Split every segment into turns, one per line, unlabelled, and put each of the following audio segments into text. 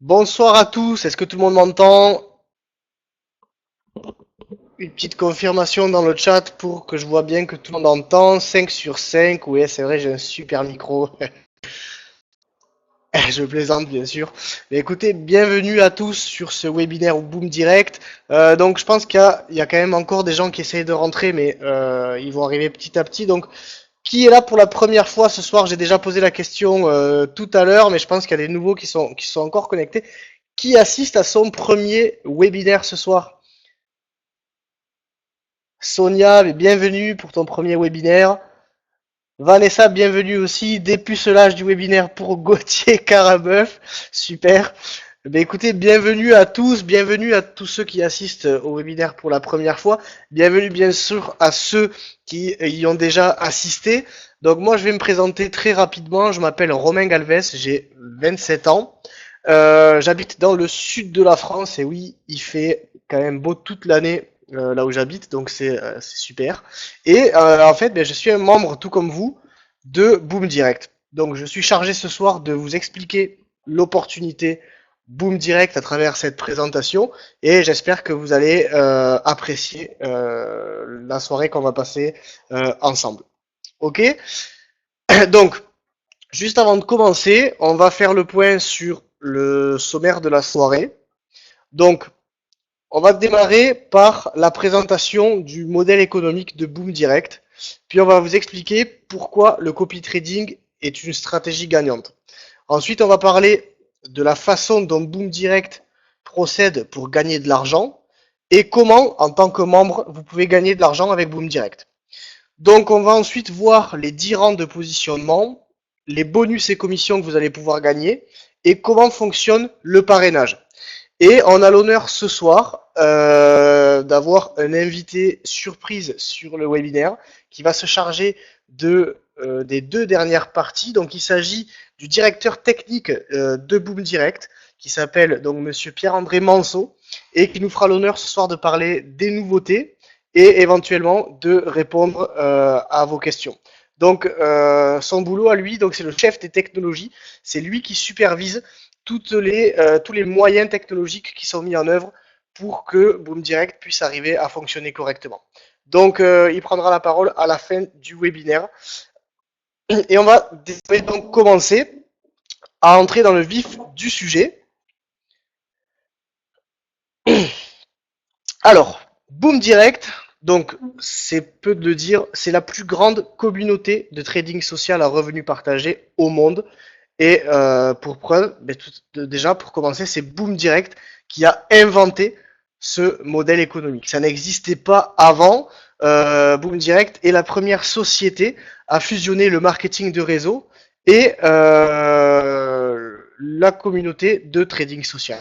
Bonsoir à tous, est-ce que tout le monde m'entend? Une petite confirmation dans le chat pour que je vois bien que tout le monde entend. 5 sur 5, oui c'est vrai, j'ai un super micro. Je plaisante bien sûr. Mais écoutez, bienvenue à tous sur ce webinaire Boom Direct. Donc je pense qu'il y a quand même encore des gens qui essayent de rentrer, mais ils vont arriver petit à petit. Donc qui est là pour la première fois ce soir? J'ai déjà posé la question tout à l'heure, mais je pense qu'il y a des nouveaux qui sont encore connectés. Qui assiste à son premier webinaire ce soir? Sonia, bienvenue pour ton premier webinaire. Vanessa, bienvenue aussi. Dépucelage du webinaire pour Gauthier Carabeuf. Super. Écoutez, bienvenue à tous ceux qui assistent au webinaire pour la première fois. Bienvenue bien sûr à ceux qui y ont déjà assisté. Donc moi je vais me présenter très rapidement. Je m'appelle Romain Galvez, j'ai 27 ans. J'habite dans le sud de la France et oui, il fait quand même beau toute l'année là où j'habite, donc c'est super. Et en fait, je suis un membre, tout comme vous, de Boom Direct. Donc je suis chargé ce soir de vous expliquer l'opportunité Boom Direct à travers cette présentation et j'espère que vous allez apprécier la soirée qu'on va passer ensemble. Ok? Donc, juste avant de commencer, on va faire le point sur le sommaire de la soirée. Donc, on va démarrer par la présentation du modèle économique de Boom Direct. Puis on va vous expliquer pourquoi le copy trading est une stratégie gagnante. Ensuite, on va parler de la façon dont Boom Direct procède pour gagner de l'argent et comment, en tant que membre, vous pouvez gagner de l'argent avec Boom Direct. Donc, on va ensuite voir les 10 rangs de positionnement, les bonus et commissions que vous allez pouvoir gagner et comment fonctionne le parrainage. Et on a l'honneur ce soir d'avoir un invité surprise sur le webinaire qui va se charger des deux dernières parties. Donc il s'agit du directeur technique de Boom Direct qui s'appelle donc Monsieur Pierre-André Manceau et qui nous fera l'honneur ce soir de parler des nouveautés et éventuellement de répondre à vos questions. Donc son boulot à lui, donc c'est le chef des technologies, c'est lui qui supervise tous les moyens technologiques qui sont mis en œuvre pour que Boom Direct puisse arriver à fonctionner correctement. Donc, il prendra la parole à la fin du webinaire. Et on va désormais donc commencer à entrer dans le vif du sujet. Alors, Boom Direct, donc c'est peu de le dire, c'est la plus grande communauté de trading social à revenus partagés au monde. Et pour preuve, déjà pour commencer, c'est Boom Direct qui a inventé ce modèle économique. Ça n'existait pas avant. Boom Direct est la première société à fusionner le marketing de réseau et la communauté de trading social.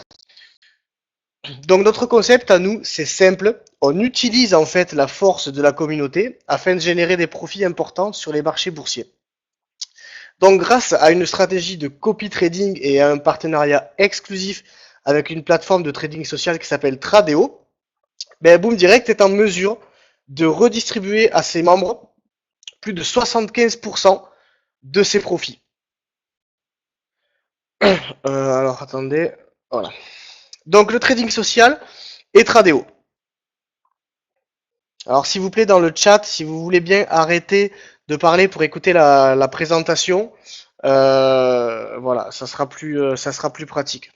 Donc notre concept à nous, c'est simple. On utilise en fait la force de la communauté afin de générer des profits importants sur les marchés boursiers. Donc grâce à une stratégie de copy trading et à un partenariat exclusif avec une plateforme de trading social qui s'appelle Tradeo, Boom Direct est en mesure de redistribuer à ses membres plus de 75% de ses profits. Alors attendez, voilà. Donc le trading social et Tradeo. Alors s'il vous plaît dans le chat, si vous voulez bien arrêter de parler pour écouter la présentation, voilà, ça sera plus pratique.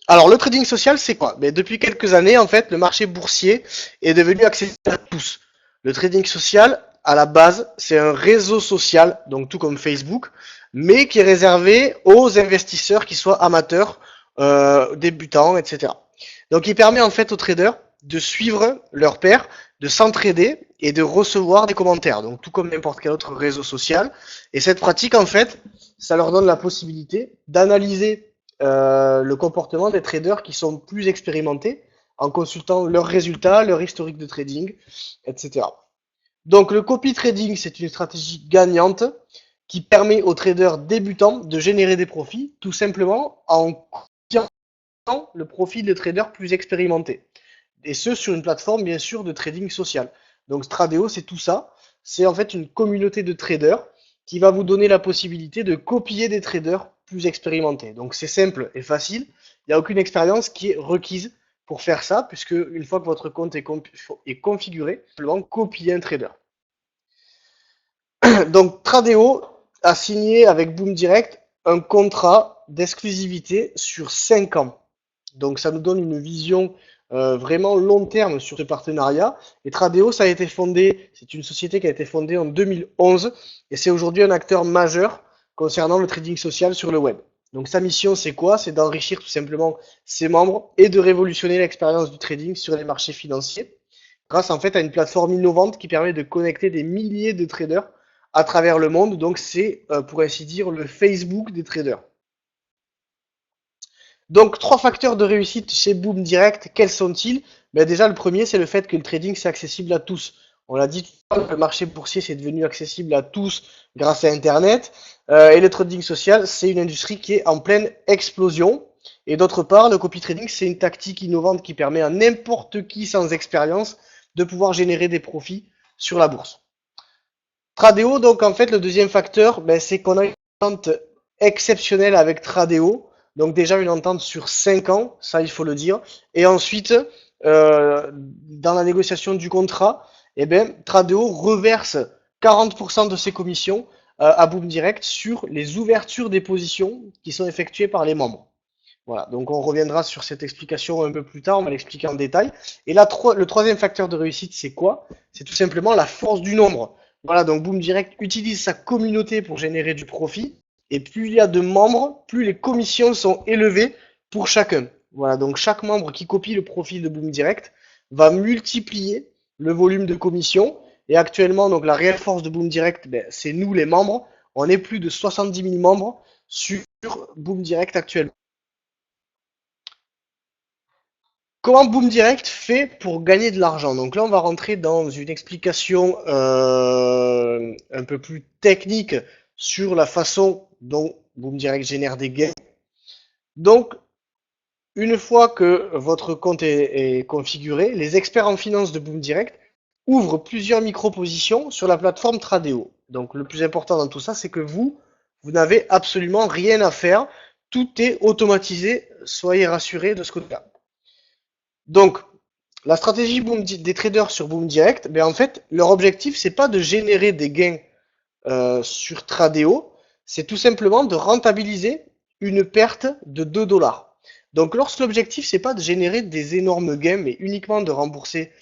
Alors le trading social, c'est quoi? Depuis quelques années, en fait, le marché boursier est devenu accessible à tous. Le trading social, à la base, c'est un réseau social, donc tout comme Facebook, mais qui est réservé aux investisseurs qui soient amateurs, débutants, etc. Donc il permet en fait aux traders de suivre leur pair, de s'entraider et de recevoir des commentaires, donc tout comme n'importe quel autre réseau social. Et cette pratique, en fait, ça leur donne la possibilité d'analyser le comportement des traders qui sont plus expérimentés en consultant leurs résultats, leur historique de trading, etc. Donc le copy trading, c'est une stratégie gagnante qui permet aux traders débutants de générer des profits tout simplement en copiant le profil de traders plus expérimentés. Et ce, sur une plateforme, bien sûr, de trading social. Donc Stradeo, c'est tout ça. C'est en fait une communauté de traders qui va vous donner la possibilité de copier des traders plus expérimentés. Donc c'est simple et facile. Il n'y a aucune expérience qui est requise pour faire ça, puisque une fois que votre compte est configuré, simplement copier un trader. Donc Tradeo a signé avec Boom Direct un contrat d'exclusivité sur 5 ans. Donc ça nous donne une vision vraiment long terme sur ce partenariat. Et Tradeo, ça a été fondé, c'est une société qui a été fondée en 2011 et c'est aujourd'hui un acteur majeur concernant le trading social sur le web. Donc sa mission, c'est quoi? C'est d'enrichir tout simplement ses membres et de révolutionner l'expérience du trading sur les marchés financiers grâce en fait à une plateforme innovante qui permet de connecter des milliers de traders à travers le monde. Donc c'est pour ainsi dire le Facebook des traders. Donc, trois facteurs de réussite chez Boom Direct, quels sont-ils? Ben déjà, le premier, c'est le fait que le trading, c'est accessible à tous. On l'a dit tout à l'heure, le marché boursier, c'est devenu accessible à tous grâce à Internet. Et le trading social, c'est une industrie qui est en pleine explosion. Et d'autre part, le copy trading, c'est une tactique innovante qui permet à n'importe qui sans expérience de pouvoir générer des profits sur la bourse. Tradeo, donc en fait, le deuxième facteur, ben, c'est qu'on a une entente exceptionnelle avec Tradeo. Donc déjà une entente sur 5 ans, ça il faut le dire. Et ensuite, dans la négociation du contrat, eh ben, Tradeo reverse 40% de ses commissions à Boom Direct sur les ouvertures des positions qui sont effectuées par les membres. Voilà, donc on reviendra sur cette explication un peu plus tard, on va l'expliquer en détail. Et là, le troisième facteur de réussite, c'est quoi? C'est tout simplement la force du nombre. Voilà, donc Boom Direct utilise sa communauté pour générer du profit. Et plus il y a de membres, plus les commissions sont élevées pour chacun. Voilà, donc chaque membre qui copie le profil de Boom Direct va multiplier le volume de commissions. Et actuellement, donc la réelle force de Boom Direct, ben, c'est nous les membres. On est plus de 70 000 membres sur Boom Direct actuellement. Comment Boom Direct fait pour gagner de l'argent? Donc là, on va rentrer dans une explication un peu plus technique sur la façon dont Boom Direct génère des gains. Donc, une fois que votre compte est configuré, les experts en finance de Boom Direct ouvrent plusieurs micro-positions sur la plateforme Tradeo. Donc, le plus important dans tout ça, c'est que vous n'avez absolument rien à faire. Tout est automatisé. Soyez rassurés de ce côté-là. Donc, la stratégie des traders sur Boom Direct, ben en fait, leur objectif, c'est pas de générer des gains sur Tradeo, c'est tout simplement de rentabiliser une perte de 2 dollars. Donc, lorsque l'objectif, c'est pas de générer des énormes gains, mais uniquement de rembourser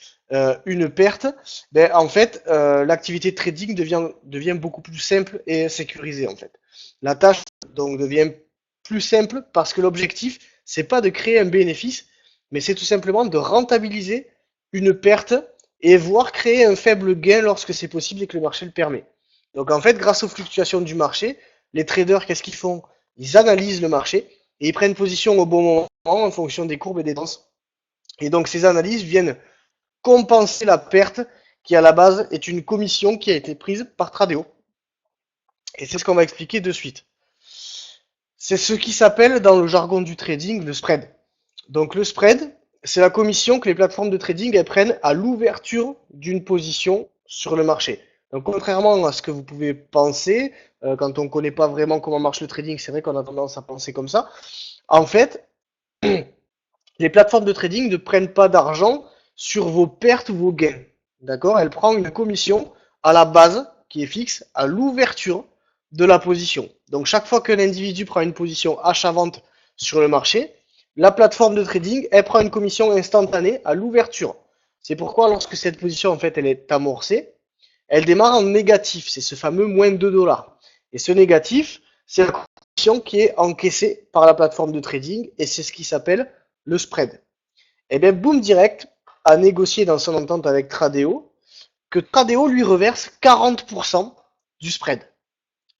une perte, ben, en fait, l'activité de trading devient beaucoup plus simple et sécurisée, en fait. La tâche, donc, devient plus simple parce que l'objectif, c'est pas de créer un bénéfice, mais c'est tout simplement de rentabiliser une perte et voir créer un faible gain lorsque c'est possible et que le marché le permet. Donc en fait, grâce aux fluctuations du marché, les traders, qu'est-ce qu'ils font? Ils analysent le marché et ils prennent position au bon moment en fonction des courbes et des tendances. Et donc ces analyses viennent compenser la perte qui à la base est une commission qui a été prise par Tradeo. Et c'est ce qu'on va expliquer de suite. C'est ce qui s'appelle dans le jargon du trading le spread. Donc le spread, c'est la commission que les plateformes de trading elles prennent à l'ouverture d'une position sur le marché. Donc contrairement à ce que vous pouvez penser, quand on ne connaît pas vraiment comment marche le trading, c'est vrai qu'on a tendance à penser comme ça. En fait, les plateformes de trading ne prennent pas d'argent sur vos pertes ou vos gains. D'accord? Elles prennent une commission à la base qui est fixe à l'ouverture de la position. Donc chaque fois qu'un individu prend une position achat-vente sur le marché, la plateforme de trading, elle prend une commission instantanée à l'ouverture. C'est pourquoi lorsque cette position en fait elle est amorcée, elle démarre en négatif, c'est ce fameux moins 2 dollars. Et ce négatif, c'est la commission qui est encaissée par la plateforme de trading et c'est ce qui s'appelle le spread. Et bien Boom Direct a négocié dans son entente avec Tradeo que Tradeo lui reverse 40% du spread.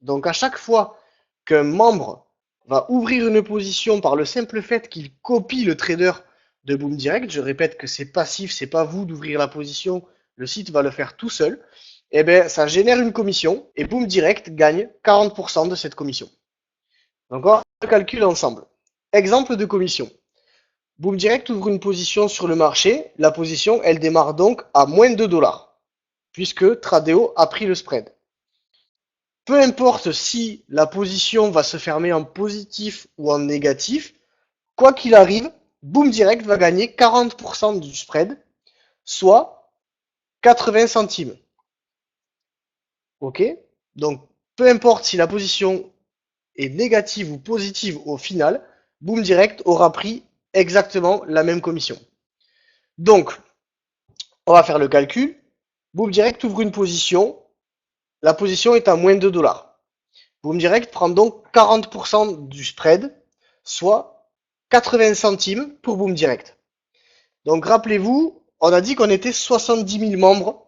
Donc à chaque fois qu'un membre va ouvrir une position par le simple fait qu'il copie le trader de Boom Direct, je répète que c'est passif, c'est pas vous d'ouvrir la position, le site va le faire tout seul, et bien ça génère une commission et Boom Direct gagne 40% de cette commission. Donc on calcule ensemble. Exemple de commission. Boom Direct ouvre une position sur le marché, la position elle démarre donc à moins 2 dollars, puisque Tradeo a pris le spread. peu importe si la position va se fermer en positif ou en négatif, quoi qu'il arrive, Boom Direct va gagner 40% du spread, soit 80 centimes. Ok? Donc, peu importe si la position est négative ou positive au final, Boom Direct aura pris exactement la même commission. Donc, on va faire le calcul. Boom Direct ouvre une position. La position est à moins 2 dollars. Boom Direct prend donc 40% du spread, soit 80 centimes pour Boom Direct. Donc rappelez-vous, on a dit qu'on était 70 000 membres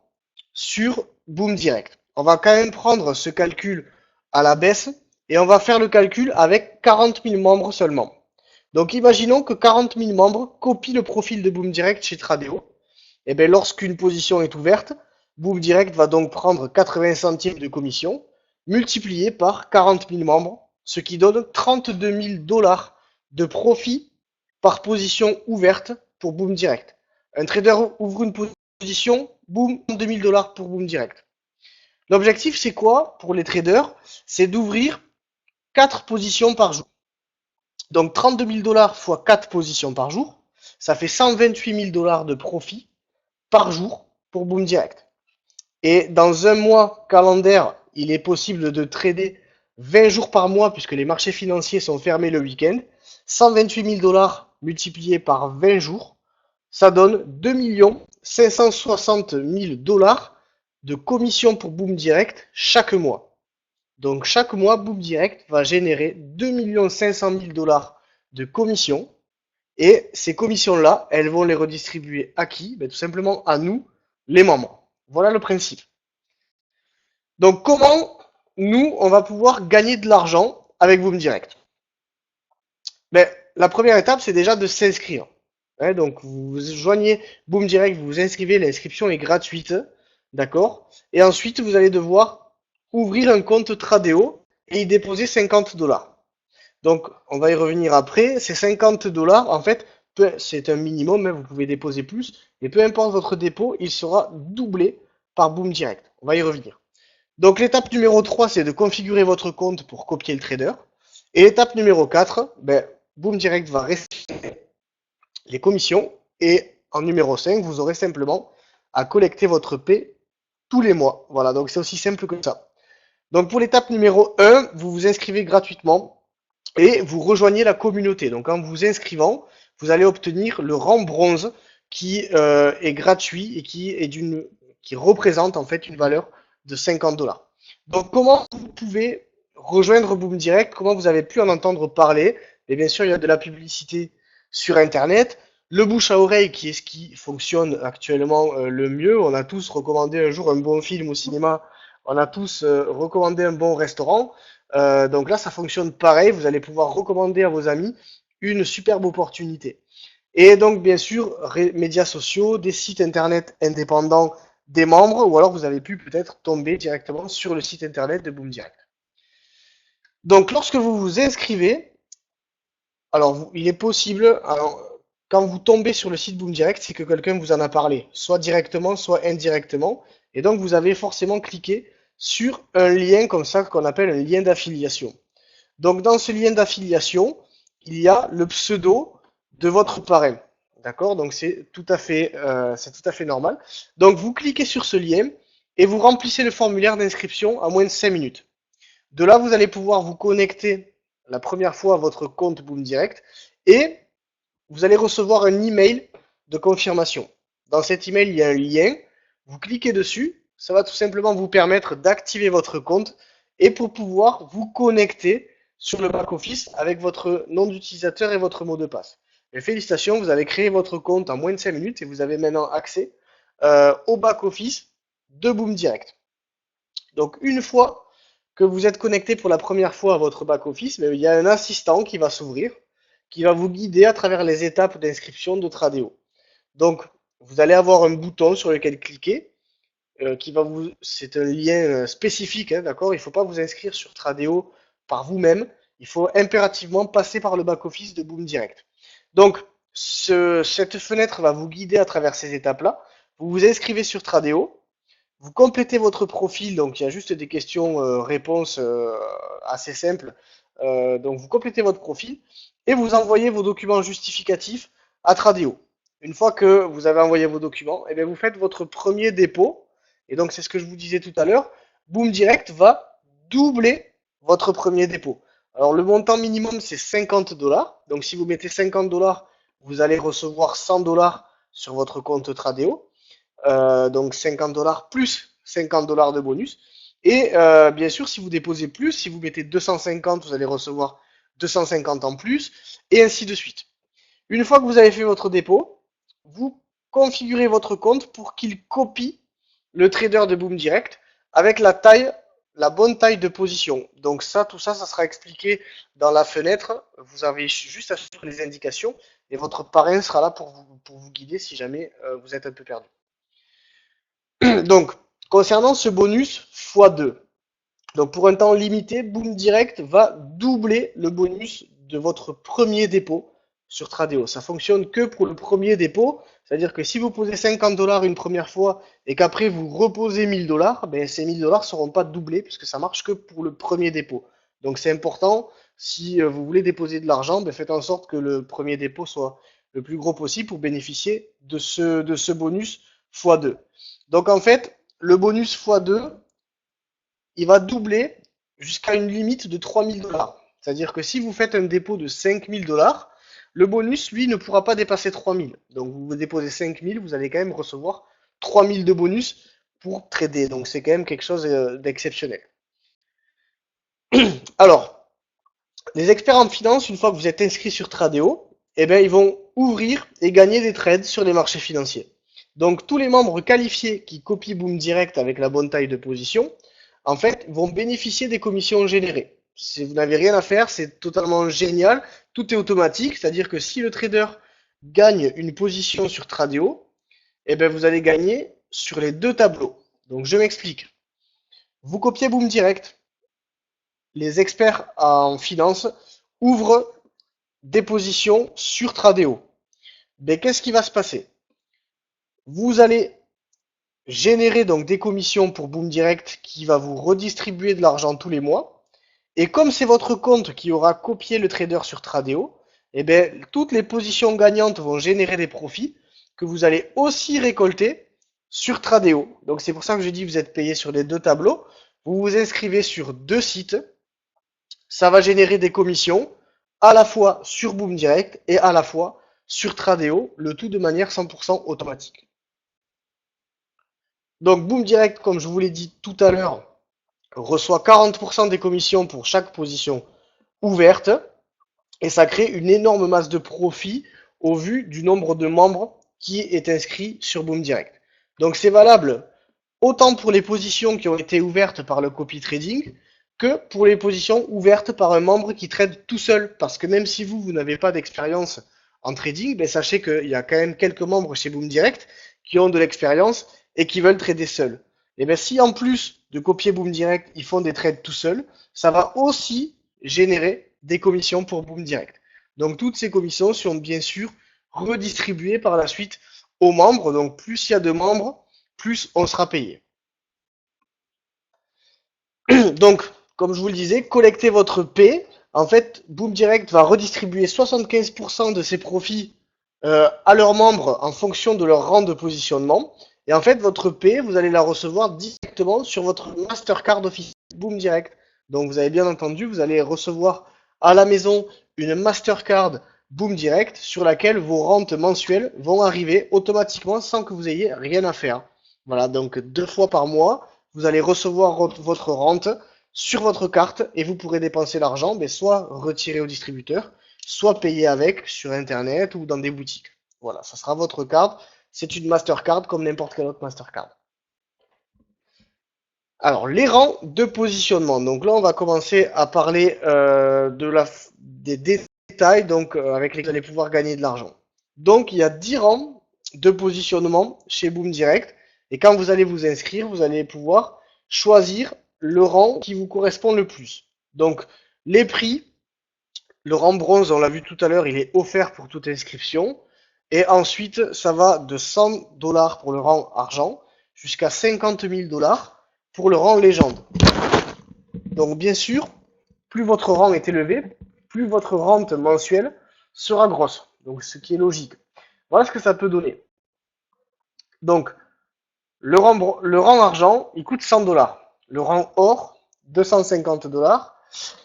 sur Boom Direct. On va quand même prendre ce calcul à la baisse et on va faire le calcul avec 40 000 membres seulement. Donc imaginons que 40 000 membres copient le profil de Boom Direct chez Tradeo. Et bien lorsqu'une position est ouverte, Boom Direct va donc prendre 80 centimes de commission multiplié par 40 000 membres, ce qui donne 32 000 dollars de profit par position ouverte pour Boom Direct. Un trader ouvre une position, boum, 2 000 dollars pour Boom Direct. L'objectif, c'est quoi pour les traders? C'est d'ouvrir 4 positions par jour. Donc 32 000 dollars fois 4 positions par jour, ça fait 128 000 dollars de profit par jour pour Boom Direct. Et dans un mois calendaire, il est possible de trader 20 jours par mois puisque les marchés financiers sont fermés le week-end. 128 000 dollars multiplié par 20 jours, ça donne 2 560 000 dollars de commission pour Boom Direct chaque mois. Donc chaque mois, Boom Direct va générer 2 500 000 dollars de commission. Et ces commissions-là, elles vont les redistribuer à qui? Ben, tout simplement à nous, les membres. Voilà le principe. Donc comment nous, on va pouvoir gagner de l'argent avec Boom Direct? Ben, la première étape, c'est déjà de s'inscrire. Ouais, donc vous joignez Boom Direct, vous vous inscrivez, l'inscription est gratuite, d'accord? Et ensuite, vous allez devoir ouvrir un compte Tradeo et y déposer 50 dollars. Donc, on va y revenir après. Ces 50 dollars, en fait, c'est un minimum, hein, vous pouvez déposer plus, et peu importe votre dépôt, il sera doublé par Boom Direct. On va y revenir. Donc, l'étape numéro 3, c'est de configurer votre compte pour copier le trader. Et l'étape numéro 4, ben, Boom Direct va rester les commissions. Et en numéro 5, vous aurez simplement à collecter votre paie tous les mois. Voilà, donc c'est aussi simple que ça. Donc, pour l'étape numéro 1, vous vous inscrivez gratuitement et vous rejoignez la communauté. Donc en vous inscrivant, vous allez obtenir le rang bronze qui est gratuit et qui représente en fait une valeur de 50 dollars. Donc comment vous pouvez rejoindre Boom Direct? Comment vous avez pu en entendre parler? Et bien sûr, il y a de la publicité sur Internet. Le bouche à oreille qui est ce qui fonctionne actuellement le mieux. On a tous recommandé un jour un bon film au cinéma. On a tous recommandé un bon restaurant. Donc là, ça fonctionne pareil. Vous allez pouvoir recommander à vos amis une superbe opportunité. Et donc, bien sûr, médias sociaux, des sites internet indépendants des membres, ou alors vous avez pu peut-être tomber directement sur le site internet de Boom Direct. Donc, lorsque vous vous inscrivez, alors il est possible, alors, quand vous tombez sur le site Boom Direct, c'est que quelqu'un vous en a parlé, soit directement, soit indirectement, et donc vous avez forcément cliqué sur un lien comme ça qu'on appelle un lien d'affiliation. Donc dans ce lien d'affiliation, il y a le pseudo de votre parrain. D'accord? Donc c'est tout à fait normal. Donc vous cliquez sur ce lien et vous remplissez le formulaire d'inscription en moins de 5 minutes. De là, vous allez pouvoir vous connecter la première fois à votre compte Boom Direct et vous allez recevoir un email de confirmation. Dans cet email, il y a un lien. Vous cliquez dessus. Ça va tout simplement vous permettre d'activer votre compte et pour pouvoir vous connecter sur le back-office avec votre nom d'utilisateur et votre mot de passe. Et félicitations, vous avez créé votre compte en moins de 5 minutes et vous avez maintenant accès au back-office de Boom Direct. Donc une fois que vous êtes connecté pour la première fois à votre back-office, il y a un assistant qui va s'ouvrir, qui va vous guider à travers les étapes d'inscription de Tradeo. Donc vous allez avoir un bouton sur lequel cliquer, c'est un lien spécifique, hein, d'accord? Il ne faut pas vous inscrire sur Tradeo par vous-même. Il faut impérativement passer par le back-office de Boom Direct. Donc, cette fenêtre va vous guider à travers ces étapes-là. Vous vous inscrivez sur Tradeo. Vous complétez votre profil, donc il y a juste des questions-réponses assez simples. Donc vous complétez votre profil et vous envoyez vos documents justificatifs à Tradeo. Une fois que vous avez envoyé vos documents, et bien vous faites votre premier dépôt. Et donc c'est ce que je vous disais tout à l'heure. Boom Direct va doubler votre premier dépôt. Alors le montant minimum c'est 50 dollars. Donc si vous mettez 50 dollars, vous allez recevoir 100 dollars sur votre compte Tradeo. Donc 50 dollars plus 50 dollars de bonus. Et bien sûr, si vous déposez plus, si vous mettez 250, vous allez recevoir 250 en plus, et ainsi de suite. Une fois que vous avez fait votre dépôt, vous configurez votre compte pour qu'il copie le trader de Boom Direct avec la bonne taille de position. Donc ça, tout ça, ça sera expliqué dans la fenêtre. Vous avez juste à suivre les indications et votre parrain sera là pour vous guider si jamais vous êtes un peu perdu. Donc, concernant ce bonus x2, donc pour un temps limité, Boom Direct va doubler le bonus de votre premier dépôt sur Tradeo. Ça fonctionne que pour le premier dépôt, c'est-à-dire que si vous posez 50 dollars une première fois et qu'après vous reposez 1000 dollars, ben ces 1000 dollars ne seront pas doublés puisque ça marche que pour le premier dépôt. Donc c'est important, si vous voulez déposer de l'argent, ben faites en sorte que le premier dépôt soit le plus gros possible pour bénéficier de ce bonus x2. Donc en fait, le bonus x2, il va doubler jusqu'à une limite de 3000 dollars. C'est-à-dire que si vous faites un dépôt de 5000 dollars, le bonus, lui, ne pourra pas dépasser 3000. Donc vous déposez 5000, vous allez quand même recevoir 3000 de bonus pour trader. Donc c'est quand même quelque chose d'exceptionnel. Alors, les experts en finance, une fois que vous êtes inscrit sur Tradeo, eh bien, ils vont ouvrir et gagner des trades sur les marchés financiers. Donc tous les membres qualifiés qui copient Boom Direct avec la bonne taille de position, en fait, vont bénéficier des commissions générées. Si vous n'avez rien à faire, c'est totalement génial. Tout est automatique, c'est-à-dire que si le trader gagne une position sur Tradeo, eh bien, vous allez gagner sur les deux tableaux. Donc je m'explique. Vous copiez Boom Direct, les experts en finance ouvrent des positions sur Tradeo. Mais qu'est-ce qui va se passer? Vous allez générer donc des commissions pour Boom Direct qui va vous redistribuer de l'argent tous les mois. Et comme c'est votre compte qui aura copié le trader sur Tradeo, eh bien, toutes les positions gagnantes vont générer des profits que vous allez aussi récolter sur Tradeo. Donc c'est pour ça que je dis que vous êtes payé sur les deux tableaux. Vous vous inscrivez sur deux sites. Ça va générer des commissions à la fois sur Boom Direct et à la fois sur Tradeo, le tout de manière 100% automatique. Donc Boom Direct, comme je vous l'ai dit tout à l'heure, reçoit 40% des commissions pour chaque position ouverte et ça crée une énorme masse de profit au vu du nombre de membres qui est inscrit sur Boom Direct. Donc c'est valable autant pour les positions qui ont été ouvertes par le copy trading que pour les positions ouvertes par un membre qui trade tout seul. Parce que même si vous n'avez pas d'expérience en trading, ben sachez qu'il y a quand même quelques membres chez Boom Direct qui ont de l'expérience et qui veulent trader seuls. Et bien si en plus de copier Boom Direct, ils font des trades tout seuls, ça va aussi générer des commissions pour Boom Direct. Donc toutes ces commissions sont bien sûr redistribuées par la suite aux membres. Donc plus il y a de membres, plus on sera payé. Donc, comme je vous le disais, collectez votre P. En fait, Boom Direct va redistribuer 75% de ses profits à leurs membres en fonction de leur rang de positionnement. Et en fait, votre P, vous allez la recevoir directement sur votre Mastercard officiel Boom Direct. Donc, vous avez bien entendu, vous allez recevoir à la maison une Mastercard Boom Direct sur laquelle vos rentes mensuelles vont arriver automatiquement sans que vous ayez rien à faire. Voilà, donc 2 fois par mois, vous allez recevoir votre rente sur votre carte et vous pourrez dépenser l'argent, mais soit retirer au distributeur, soit payer avec sur Internet ou dans des boutiques. Voilà, ça sera votre carte. C'est une Mastercard comme n'importe quelle autre Mastercard. Alors, les rangs de positionnement. Donc là, on va commencer à parler des détails avec lesquels vous allez pouvoir gagner de l'argent. Donc, il y a 10 rangs de positionnement chez Boom Direct. Et quand vous allez vous inscrire, vous allez pouvoir choisir le rang qui vous correspond le plus. Donc, les prix, le rang bronze, on l'a vu tout à l'heure, il est offert pour toute inscription. Et ensuite, ça va de 100 dollars pour le rang argent jusqu'à 50 000 dollars pour le rang légende. Donc bien sûr, plus votre rang est élevé, plus votre rente mensuelle sera grosse. Donc ce qui est logique. Voilà ce que ça peut donner. Donc le rang argent, il coûte 100 dollars. Le rang or, 250 dollars,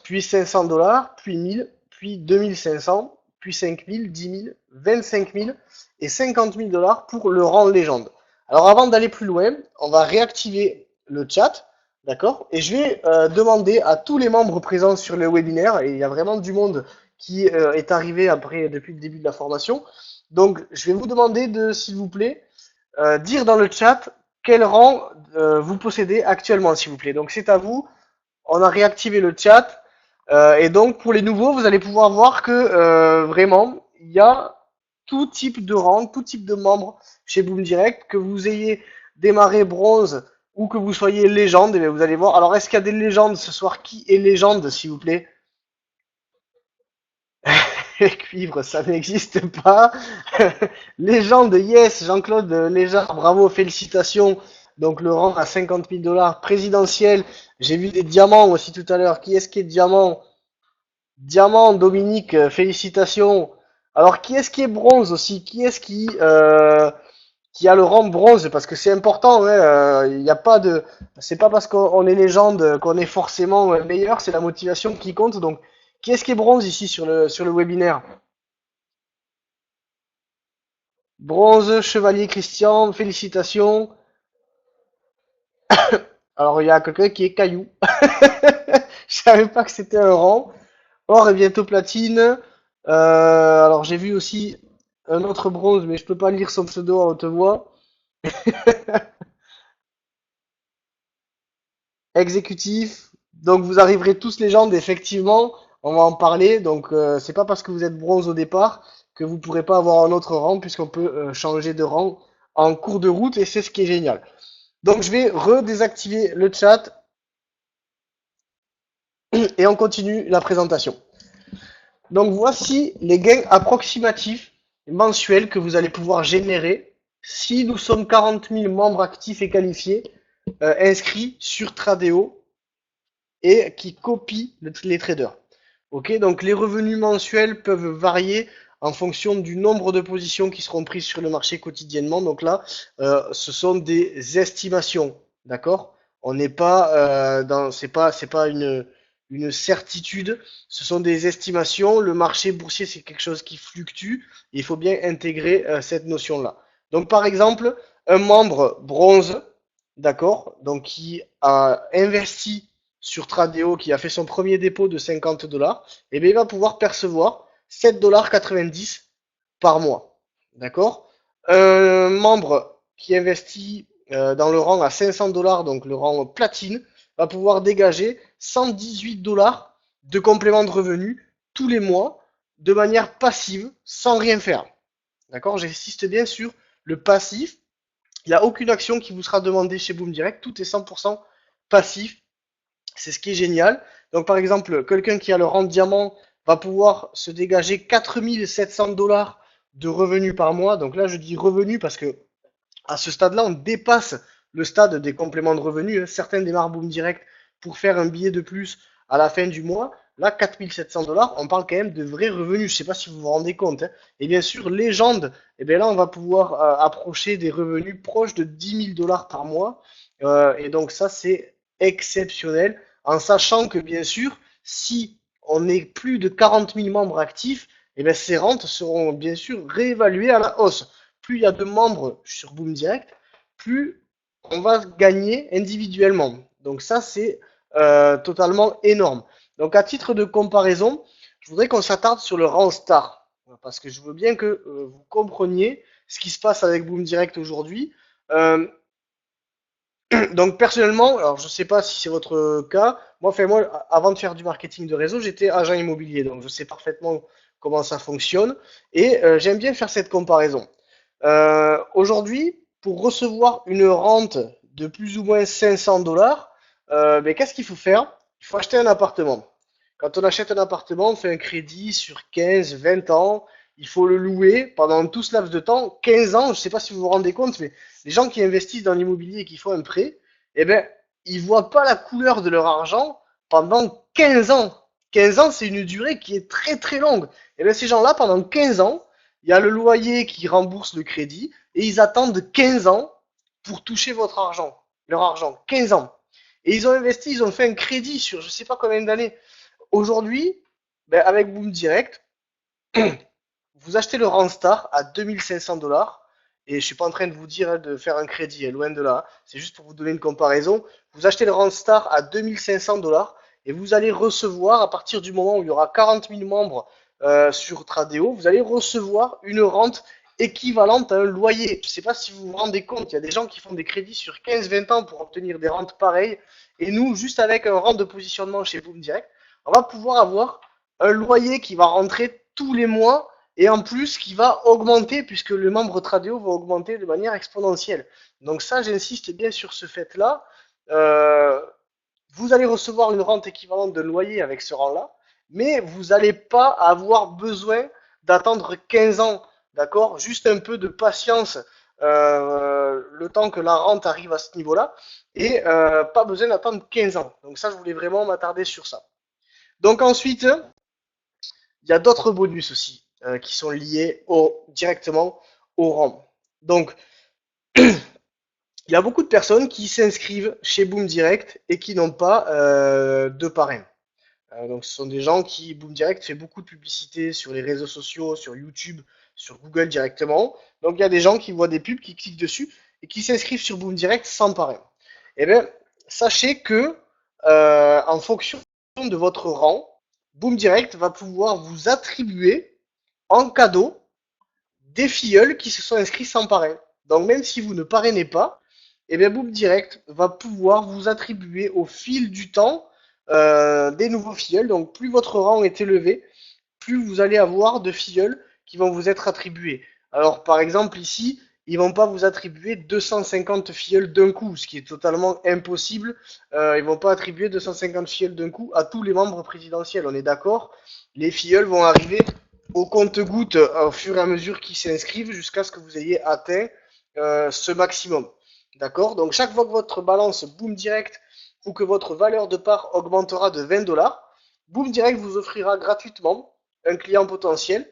puis 500 dollars, puis 1000, puis 2500, puis 5000, 10 000, 25 000 et 50 000 dollars pour le rang légende. Alors avant d'aller plus loin, on va réactiver le chat, d'accord? Et je vais demander à tous les membres présents sur le webinaire, et il y a vraiment du monde qui est arrivé après depuis le début de la formation. Donc je vais vous demander de, s'il vous plaît, dire dans le chat quel rang vous possédez actuellement, s'il vous plaît. Donc c'est à vous. On a réactivé le chat. Et donc pour les nouveaux, vous allez pouvoir voir que vraiment, il y a tout type de rang, tout type de membres chez Boom Direct, que vous ayez démarré bronze ou que vous soyez légende, et vous allez voir. Alors est-ce qu'il y a des légendes ce soir? Qui est légende, s'il vous plaît? Cuivre, ça n'existe pas. Légende, yes, Jean-Claude Léjard, bravo, félicitations. Donc le rang à 50 000 dollars présidentiel. J'ai vu des diamants aussi tout à l'heure. Qui est-ce qui est diamant? Diamant, Dominique, félicitations. Alors qui est-ce qui est bronze aussi? Qui est-ce qui a le rang bronze? Parce que c'est important, hein, il n'y a pas de, c'est pas parce qu'on est légende qu'on est forcément meilleur, c'est la motivation qui compte. Donc qui est-ce qui est bronze ici sur le webinaire? Bronze, chevalier Christian, félicitations. Alors il y a quelqu'un qui est caillou. Je savais pas que c'était un rang. Or et bientôt platine. Alors j'ai vu aussi un autre bronze, mais je peux pas lire son pseudo à haute voix. Exécutif. Donc vous arriverez tous légendes, effectivement. On va en parler. Donc c'est pas parce que vous êtes bronze au départ que vous pourrez pas avoir un autre rang, puisqu'on peut changer de rang en cours de route, et c'est ce qui est génial. Donc je vais redésactiver le chat et on continue la présentation. Donc voici les gains approximatifs mensuels que vous allez pouvoir générer si nous sommes 40 000 membres actifs et qualifiés inscrits sur Tradeo et qui copient les traders. Ok, donc les revenus mensuels peuvent varier en fonction du nombre de positions qui seront prises sur le marché quotidiennement. Donc là, ce sont des estimations, d'accord? On n'est pas c'est pas une certitude, ce sont des estimations. Le marché boursier, c'est quelque chose qui fluctue. Et il faut bien intégrer cette notion-là. Donc par exemple, un membre bronze, d'accord, donc qui a investi sur Tradeo, qui a fait son premier dépôt de 50 dollars, et bien il va pouvoir percevoir 7,90 $ par mois. D'accord? Un membre qui investit dans le rang à 500 dollars, donc le rang platine, va pouvoir dégager 118 dollars de complément de revenus tous les mois de manière passive sans rien faire. D'accord? J'insiste bien sur le passif. Il n'y a aucune action qui vous sera demandée chez Boom Direct. Tout est 100% passif. C'est ce qui est génial. Donc, par exemple, quelqu'un qui a le rang de diamant va pouvoir se dégager 4700 dollars de revenus par mois. Donc là, je dis revenus parce que à ce stade-là, on dépasse le stade des compléments de revenus. Certains démarrent Boom Direct pour faire un billet de plus à la fin du mois. Là, 4700 dollars, on parle quand même de vrais revenus. Je ne sais pas si vous vous rendez compte, hein. Et bien sûr, légende, et bien là, on va pouvoir approcher des revenus proches de 10 000 dollars par mois. Et donc ça, c'est exceptionnel. En sachant que, bien sûr, si on est plus de 40 000 membres actifs, et bien ces rentes seront bien sûr réévaluées à la hausse. Plus il y a de membres sur Boom Direct, plus on va gagner individuellement. Donc ça, c'est totalement énorme. Donc à titre de comparaison, je voudrais qu'on s'attarde sur le rang star. Parce que je veux bien que vous compreniez ce qui se passe avec Boom Direct aujourd'hui. Euh, donc personnellement, alors je sais pas si c'est votre cas, moi avant de faire du marketing de réseau, j'étais agent immobilier, donc je sais parfaitement comment ça fonctionne et j'aime bien faire cette comparaison. Aujourd'hui, pour recevoir une rente de plus ou moins 500 dollars, ben, qu'est-ce qu'il faut faire? Il faut acheter un appartement. Quand on achète un appartement, on fait un crédit sur 15, 20 ans il faut le louer pendant tout ce laps de temps, 15 ans, je ne sais pas si vous vous rendez compte, mais les gens qui investissent dans l'immobilier et qui font un prêt, eh ben, ils voient pas la couleur de leur argent pendant 15 ans. 15 ans, c'est une durée qui est très très longue. Et bien ces gens-là, pendant 15 ans, il y a le loyer qui rembourse le crédit et ils attendent 15 ans pour toucher votre argent, leur argent, 15 ans. Et ils ont investi, ils ont fait un crédit sur je sais pas combien d'années. Aujourd'hui, ben, avec Boom Direct, vous achetez le Randstar à 2500 $. Et je suis pas en train de vous dire de faire un crédit, loin de là. C'est juste pour vous donner une comparaison. Vous achetez le Randstar à 2500 $ et vous allez recevoir, à partir du moment où il y aura 40 000 membres sur Tradeo, vous allez recevoir une rente équivalente à un loyer. Je sais pas si vous vous rendez compte, il y a des gens qui font des crédits sur 15-20 ans pour obtenir des rentes pareilles. Et nous, juste avec un rang de positionnement chez Boom Direct, on va pouvoir avoir un loyer qui va rentrer tous les mois et en plus qui va augmenter puisque le membre Tradeo va augmenter de manière exponentielle. Donc ça, j'insiste bien sur ce fait-là. Euh, Vous allez recevoir une rente équivalente de loyer avec ce rang-là, mais vous n'allez pas avoir besoin d'attendre 15 ans, d'accord? Juste un peu de patience, le temps que la rente arrive à ce niveau-là, et pas besoin d'attendre 15 ans. Donc ça, je voulais vraiment m'attarder sur ça. Donc ensuite, il y a d'autres bonus aussi qui sont liés directement au rang. Donc, il y a beaucoup de personnes qui s'inscrivent chez Boom Direct et qui n'ont pas de parrain. Donc, ce sont des gens qui, Boom Direct, fait beaucoup de publicité sur les réseaux sociaux, sur YouTube, sur Google directement. Donc, il y a des gens qui voient des pubs, qui cliquent dessus et qui s'inscrivent sur Boom Direct sans parrain. Eh bien, sachez que, en fonction de votre rang, Boom Direct va pouvoir vous attribuer en cadeau des filleuls qui se sont inscrits sans parrain. Donc, même si vous ne parrainez pas, eh bien, Boom Direct va pouvoir vous attribuer au fil du temps des nouveaux filleuls. Donc, plus votre rang est élevé, plus vous allez avoir de filleuls qui vont vous être attribués. Alors, par exemple, ici, ils vont pas vous attribuer 250 filleuls d'un coup, ce qui est totalement impossible. Ils vont pas attribuer 250 filleuls d'un coup à tous les membres présidentiels, on est d'accord? Les filleuls vont arriver au compte-gouttes au fur et à mesure qu'ils s'inscrivent jusqu'à ce que vous ayez atteint ce maximum. D'accord? Donc, chaque fois que votre balance Boom Direct ou que votre valeur de part augmentera de 20 $, Boom Direct vous offrira gratuitement un client potentiel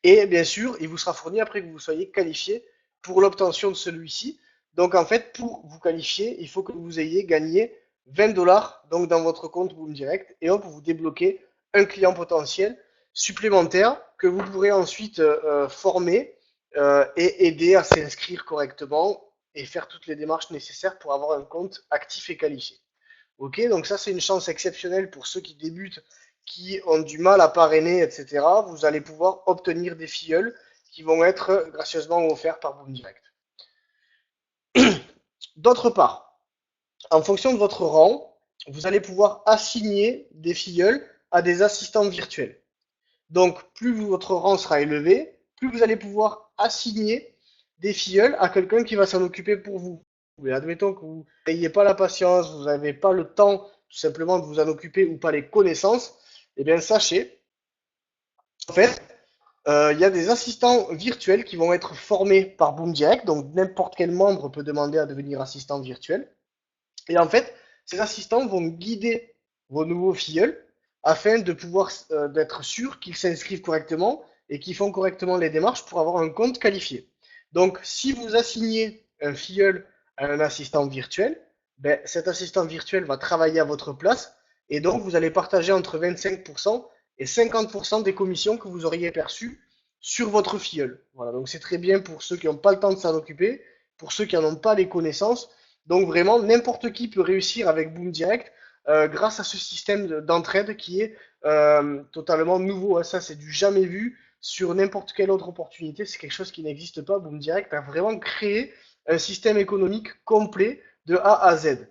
et bien sûr, il vous sera fourni après que vous soyez qualifié pour l'obtention de celui-ci. Donc en fait, pour vous qualifier, il faut que vous ayez gagné 20 $ donc dans votre compte Boom Direct et hop, vous débloquez un client potentiel supplémentaire que vous pourrez ensuite former et aider à s'inscrire correctement et faire toutes les démarches nécessaires pour avoir un compte actif et qualifié. Ok, donc ça c'est une chance exceptionnelle pour ceux qui débutent, qui ont du mal à parrainer, etc. Vous allez pouvoir obtenir des filleuls qui vont être gracieusement offerts par Boom Direct. D'autre part, en fonction de votre rang, vous allez pouvoir assigner des filleuls à des assistants virtuels. Donc, plus votre rang sera élevé, plus vous allez pouvoir assigner des filleuls à quelqu'un qui va s'en occuper pour vous. Mais admettons que vous n'ayez pas la patience, vous n'avez pas le temps tout simplement de vous en occuper ou pas les connaissances, eh bien sachez, en fait, il y a des assistants virtuels qui vont être formés par Boom Direct, donc n'importe quel membre peut demander à devenir assistant virtuel. Et en fait, ces assistants vont guider vos nouveaux filleuls afin de pouvoir d'être sûr qu'ils s'inscrivent correctement et qu'ils font correctement les démarches pour avoir un compte qualifié. Donc, si vous assignez un filleul à un assistant virtuel, ben, cet assistant virtuel va travailler à votre place et donc vous allez partager entre 25% et 50% des commissions que vous auriez perçues sur votre filleul. Voilà, donc c'est très bien pour ceux qui n'ont pas le temps de s'en occuper, pour ceux qui n'en ont pas les connaissances. Donc vraiment, n'importe qui peut réussir avec Boom Direct grâce à ce système d'entraide qui est totalement nouveau. Hein. Ça, c'est du jamais vu sur n'importe quelle autre opportunité. C'est quelque chose qui n'existe pas. Boom Direct a vraiment créé un système économique complet de A à Z.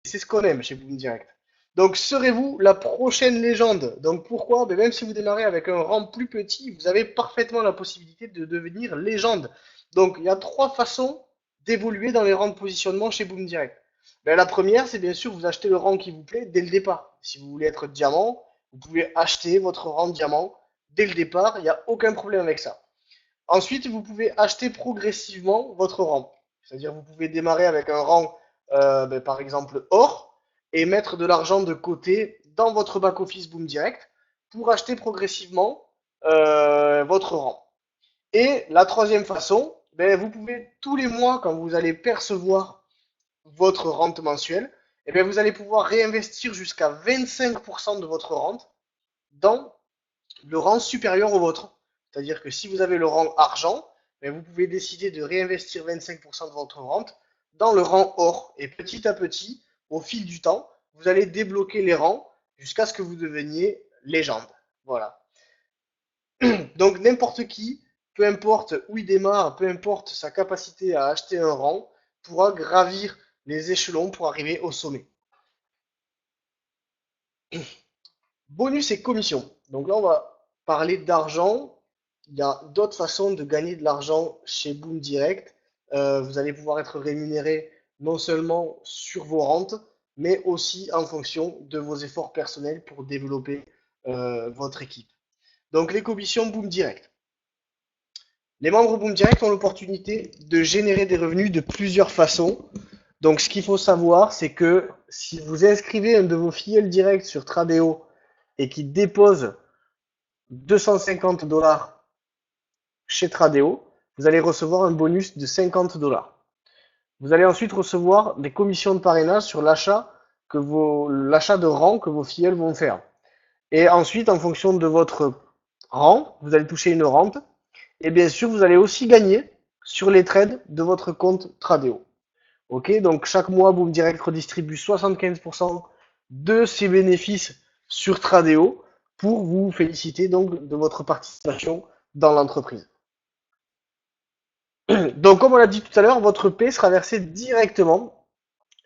C'est ce qu'on aime chez Boom Direct. Donc, serez-vous la prochaine légende? Donc, pourquoi? Ben, même si vous démarrez avec un rang plus petit, vous avez parfaitement la possibilité de devenir légende. Donc, il y a trois façons d'évoluer dans les rangs de positionnement chez Boom Direct. Ben, la première, c'est bien sûr vous achetez le rang qui vous plaît dès le départ. Si vous voulez être diamant, vous pouvez acheter votre rang diamant dès le départ, il n'y a aucun problème avec ça. Ensuite, vous pouvez acheter progressivement votre rang. C'est-à-dire, vous pouvez démarrer avec un rang, par exemple, or, et mettre de l'argent de côté dans votre back-office Boom Direct pour acheter progressivement votre rang. Et la troisième façon, vous pouvez tous les mois, quand vous allez percevoir votre rente mensuelle, vous allez pouvoir réinvestir jusqu'à 25% de votre rente dans le rang supérieur au vôtre. C'est-à-dire que si vous avez le rang argent, vous pouvez décider de réinvestir 25% de votre rente dans le rang or. Et petit à petit, au fil du temps, vous allez débloquer les rangs jusqu'à ce que vous deveniez légende. Voilà. Donc n'importe qui, peu importe où il démarre, peu importe sa capacité à acheter un rang, pourra gravir les échelons pour arriver au sommet. Bonus et commission. Donc là, on va parler d'argent. Il y a d'autres façons de gagner de l'argent chez Boom Direct. Vous allez pouvoir être rémunéré non seulement sur vos rentes, mais aussi en fonction de vos efforts personnels pour développer votre équipe. Donc les commissions Boom Direct. Les membres Boom Direct ont l'opportunité de générer des revenus de plusieurs façons. Donc ce qu'il faut savoir, c'est que si vous inscrivez un de vos filleuls directs sur Tradeo et qui dépose 250 $ chez Tradeo, vous allez recevoir un bonus de 50 $. Vous allez ensuite recevoir des commissions de parrainage sur l'achat de rang que vos filleuls vont faire. Et ensuite, en fonction de votre rang, vous allez toucher une rente. Et bien sûr, vous allez aussi gagner sur les trades de votre compte Tradeo. Ok, donc chaque mois, Boom Direct redistribue 75% de ses bénéfices sur Tradeo pour vous féliciter donc de votre participation dans l'entreprise. Donc, comme on l'a dit tout à l'heure, votre paie sera versée directement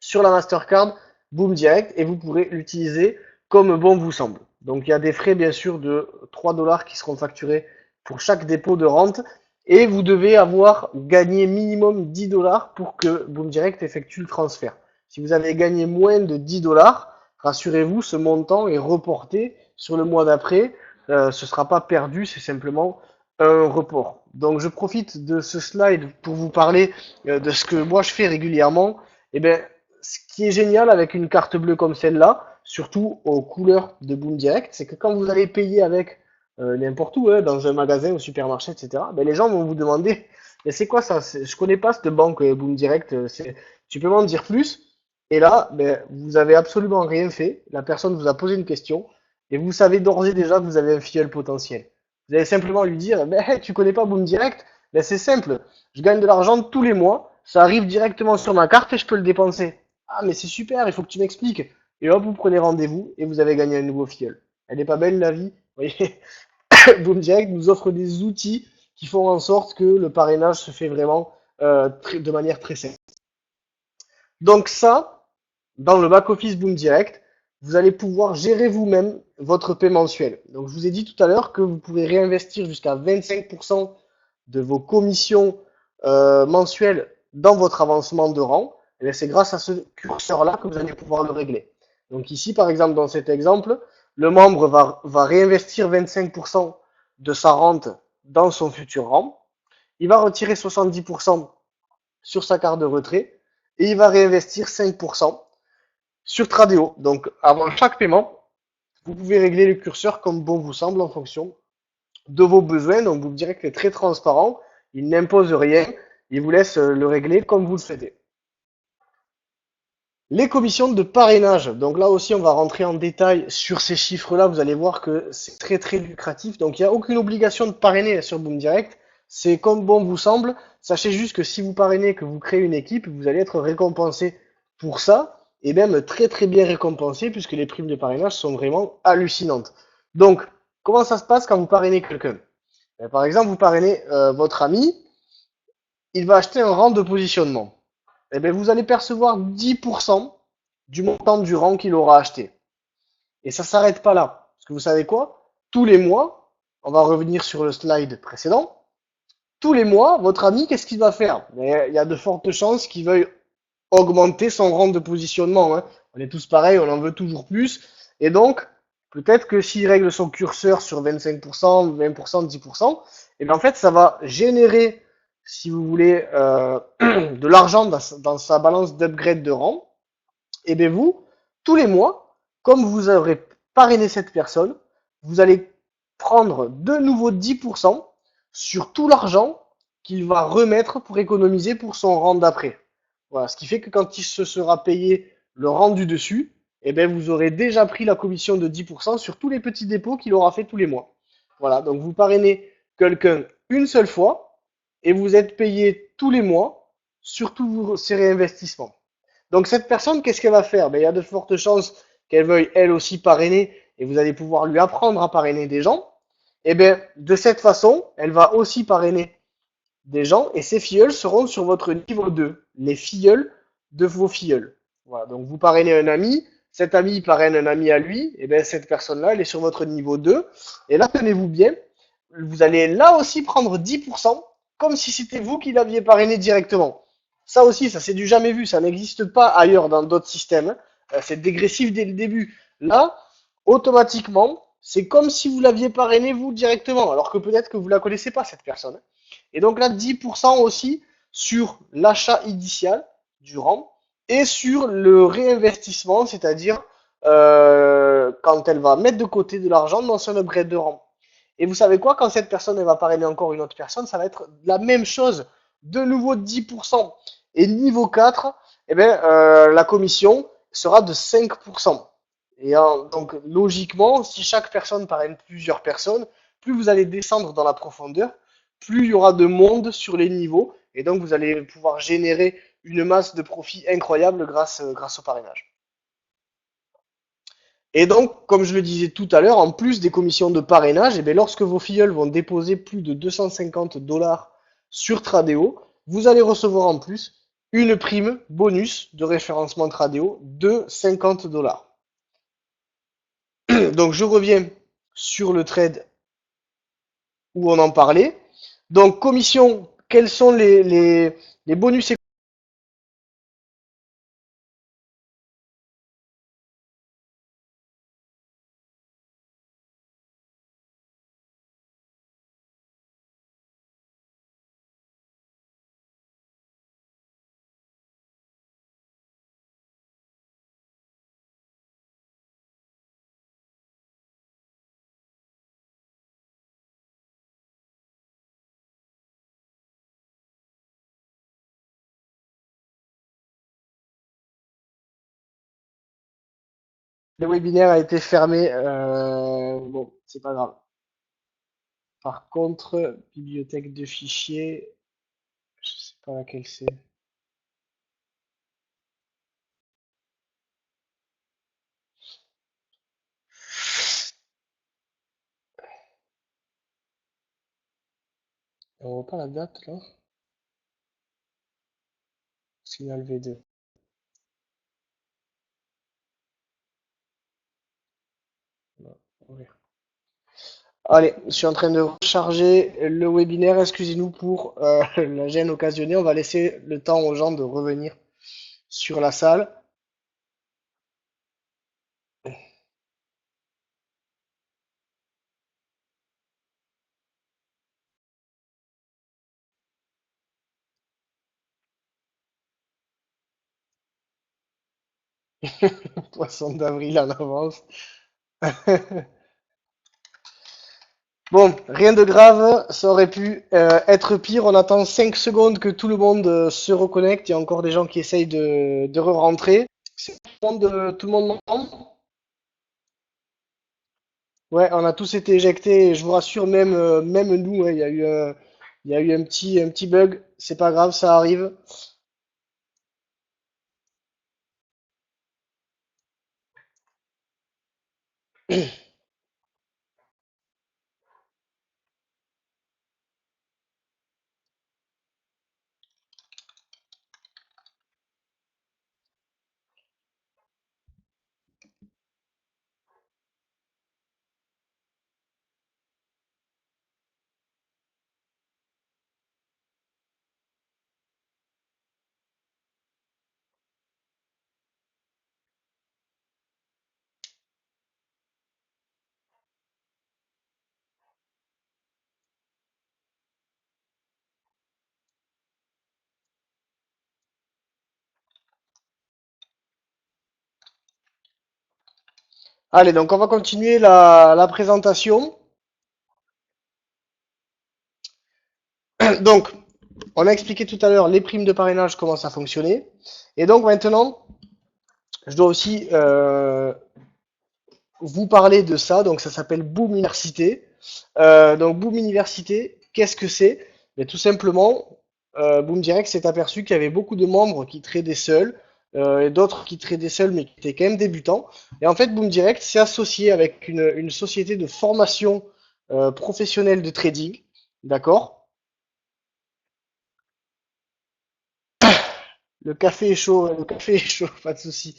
sur la Mastercard Boom Direct et vous pourrez l'utiliser comme bon vous semble. Donc, il y a des frais, bien sûr, de 3 $ qui seront facturés pour chaque dépôt de rente et vous devez avoir gagné minimum 10 $ pour que Boom Direct effectue le transfert. Si vous avez gagné moins de 10 $, rassurez-vous, ce montant est reporté sur le mois d'après. Ce ne sera pas perdu, c'est simplement un report. Donc je profite de ce slide pour vous parler de ce que moi je fais régulièrement. Et bien, ce qui est génial avec une carte bleue comme celle-là, surtout aux couleurs de Boom Direct, c'est que quand vous allez payer avec n'importe où, dans un magasin, au supermarché, etc., les gens vont vous demander, mais c'est quoi ça? Je connais pas cette banque Boom Direct, tu peux m'en dire plus? Et là, vous avez absolument rien fait, la personne vous a posé une question, et vous savez d'ores et déjà que vous avez un filleul potentiel. Vous allez simplement lui dire, hey, tu connais pas Boom Direct? C'est simple, je gagne de l'argent tous les mois, ça arrive directement sur ma carte et je peux le dépenser. Ah, mais c'est super, il faut que tu m'expliques. Et hop, vous prenez rendez-vous et vous avez gagné un nouveau filleul. Elle n'est pas belle la vie? Vous voyez, Boom Direct nous offre des outils qui font en sorte que le parrainage se fait vraiment de manière très simple. Donc ça, dans le back-office Boom Direct, vous allez pouvoir gérer vous-même votre paie mensuel. Donc je vous ai dit tout à l'heure que vous pourrez réinvestir jusqu'à 25% de vos commissions mensuelles dans votre avancement de rang. Et c'est grâce à ce curseur-là que vous allez pouvoir le régler. Donc ici, par exemple, dans cet exemple, le membre va réinvestir 25% de sa rente dans son futur rang. Il va retirer 70% sur sa carte de retrait et il va réinvestir 5% sur Tradeo. Donc, avant chaque paiement, vous pouvez régler le curseur comme bon vous semble en fonction de vos besoins. Donc, Boom Direct est très transparent. Il n'impose rien. Il vous laisse le régler comme vous le souhaitez. Les commissions de parrainage. Donc là aussi, on va rentrer en détail sur ces chiffres-là. Vous allez voir que c'est très très lucratif. Donc il n'y a aucune obligation de parrainer sur Boom Direct. C'est comme bon vous semble. Sachez juste que si vous parrainez, que vous créez une équipe, vous allez être récompensé pour ça. Et même très très bien récompensé puisque les primes de parrainage sont vraiment hallucinantes. Donc, comment ça se passe quand vous parrainez quelqu'un? Par exemple, vous parrainez votre ami. Il va acheter un rang de positionnement. Vous allez percevoir 10% du montant du rang qu'il aura acheté. Et ça ne s'arrête pas là. Parce que vous savez quoi? Tous les mois, on va revenir sur le slide précédent, tous les mois, votre ami, qu'est-ce qu'il va faire? Il y a de fortes chances qu'il veuille augmenter son rang de positionnement. On est tous pareils, on en veut toujours plus. Et donc, Peut-être que s'il règle son curseur sur 25%, 20%, 10%, et bien en fait, ça va générer, si vous voulez, de l'argent dans sa balance d'upgrade de rang. Et bien vous, tous les mois, comme vous aurez parrainé cette personne, vous allez prendre de nouveau 10% sur tout l'argent qu'il va remettre pour économiser pour son rang d'après. Voilà, ce qui fait que quand il se sera payé le rendu dessus, eh ben vous aurez déjà pris la commission de 10% sur tous les petits dépôts qu'il aura fait tous les mois. Voilà, donc vous parrainez quelqu'un une seule fois et vous êtes payé tous les mois sur tous ces réinvestissements. Donc cette personne, qu'est-ce qu'elle va faire? Ben, il y a de fortes chances qu'elle veuille elle aussi parrainer et vous allez pouvoir lui apprendre à parrainer des gens. Et bien de cette façon, elle va aussi parrainer des gens et ces filleuls seront sur votre niveau 2, les filleuls de vos filleuls. Voilà, donc vous parrainez un ami, cet ami parraine un ami à lui, et bien cette personne-là, elle est sur votre niveau 2. Et là, tenez-vous bien, vous allez là aussi prendre 10%, comme si c'était vous qui l'aviez parrainé directement. Ça aussi, ça c'est du jamais vu, ça n'existe pas ailleurs dans d'autres systèmes, hein. C'est dégressif dès le début. Là, automatiquement, c'est comme si vous l'aviez parrainé vous directement, alors que peut-être que vous la connaissez pas cette personne, hein. Et donc là, 10% aussi sur l'achat initial du rang et sur le réinvestissement, c'est-à-dire quand elle va mettre de côté de l'argent dans son upgrade de rang. Et vous savez quoi, quand cette personne elle va parrainer encore une autre personne, ça va être la même chose, de nouveau 10%. Et niveau 4, eh bien, la commission sera de 5%. Et donc logiquement, si chaque personne parraine plusieurs personnes, plus vous allez descendre dans la profondeur, plus il y aura de monde sur les niveaux, et donc vous allez pouvoir générer une masse de profit incroyable grâce au parrainage. Et donc, comme je le disais tout à l'heure, en plus des commissions de parrainage, et bien, lorsque vos filleuls vont déposer plus de 250 $ sur Tradeo, vous allez recevoir en plus une prime bonus de référencement Tradeo de 50 $. Donc, je reviens sur le trade où on en parlait. Donc, commission, quels sont les bonus? Le webinaire a été fermé. Bon, c'est pas grave. Par contre, bibliothèque de fichiers, je sais pas laquelle c'est. On voit pas la date là? Signal V2. Non, ouais. Allez, je suis en train de recharger le webinaire. Excusez-nous pour la gêne occasionnée. On va laisser le temps aux gens de revenir sur la salle. 60 d'avril en avance. Bon, rien de grave, ça aurait pu être pire. On attend 5 secondes que tout le monde se reconnecte. Il y a encore des gens qui essayent de re-rentrer. Tout le monde m'entend? Ouais, on a tous été éjectés. Et je vous rassure, même nous, ouais, il y a eu un petit bug. C'est pas grave, ça arrive. Allez, donc on va continuer la présentation. Donc, on a expliqué tout à l'heure les primes de parrainage, comment ça fonctionnait. Et donc maintenant, je dois aussi vous parler de ça. Donc ça s'appelle Boom Université. Donc Boom Université, qu'est-ce que c'est? Mais tout simplement, Boom Direct s'est aperçu qu'il y avait beaucoup de membres qui tradaient seuls et d'autres qui tradaient seuls mais qui étaient quand même débutants. Et en fait, Boom Direct s'est associé avec une société de formation professionnelle de trading. D'accord? Le café est chaud, pas de souci.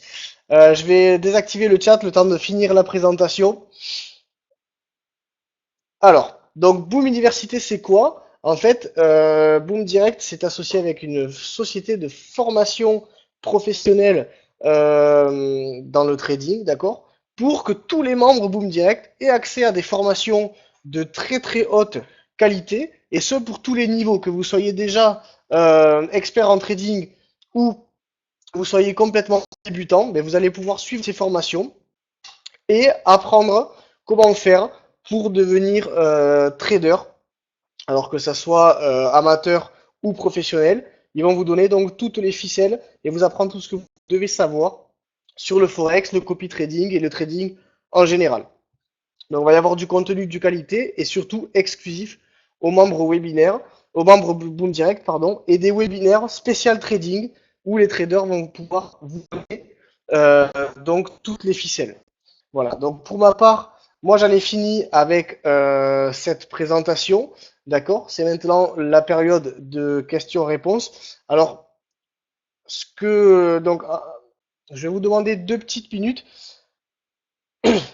Je vais désactiver le chat le temps de finir la présentation. Alors, donc Boom Université, c'est quoi? En fait, Boom Direct s'est associé avec une société de formation professionnelle dans le trading, d'accord? Pour que tous les membres Boom Direct aient accès à des formations de très très haute qualité, et ce pour tous les niveaux, que vous soyez déjà expert en trading ou vous soyez complètement débutant, mais vous allez pouvoir suivre ces formations et apprendre comment faire pour devenir trader, alors que ça soit amateur ou professionnel. Ils vont vous donner donc toutes les ficelles et vous apprendre tout ce que vous devez savoir sur le forex, le copy trading et le trading en général. Donc il va y avoir du contenu de qualité et surtout exclusif aux membres webinaires, aux membres Boom Direct, pardon, et des webinaires spécial trading où les traders vont pouvoir vous donner donc toutes les ficelles. Voilà, donc pour ma part, moi j'en ai fini avec cette présentation, d'accord? C'est maintenant la période de questions-réponses. Alors, je vais vous demander 2 petites minutes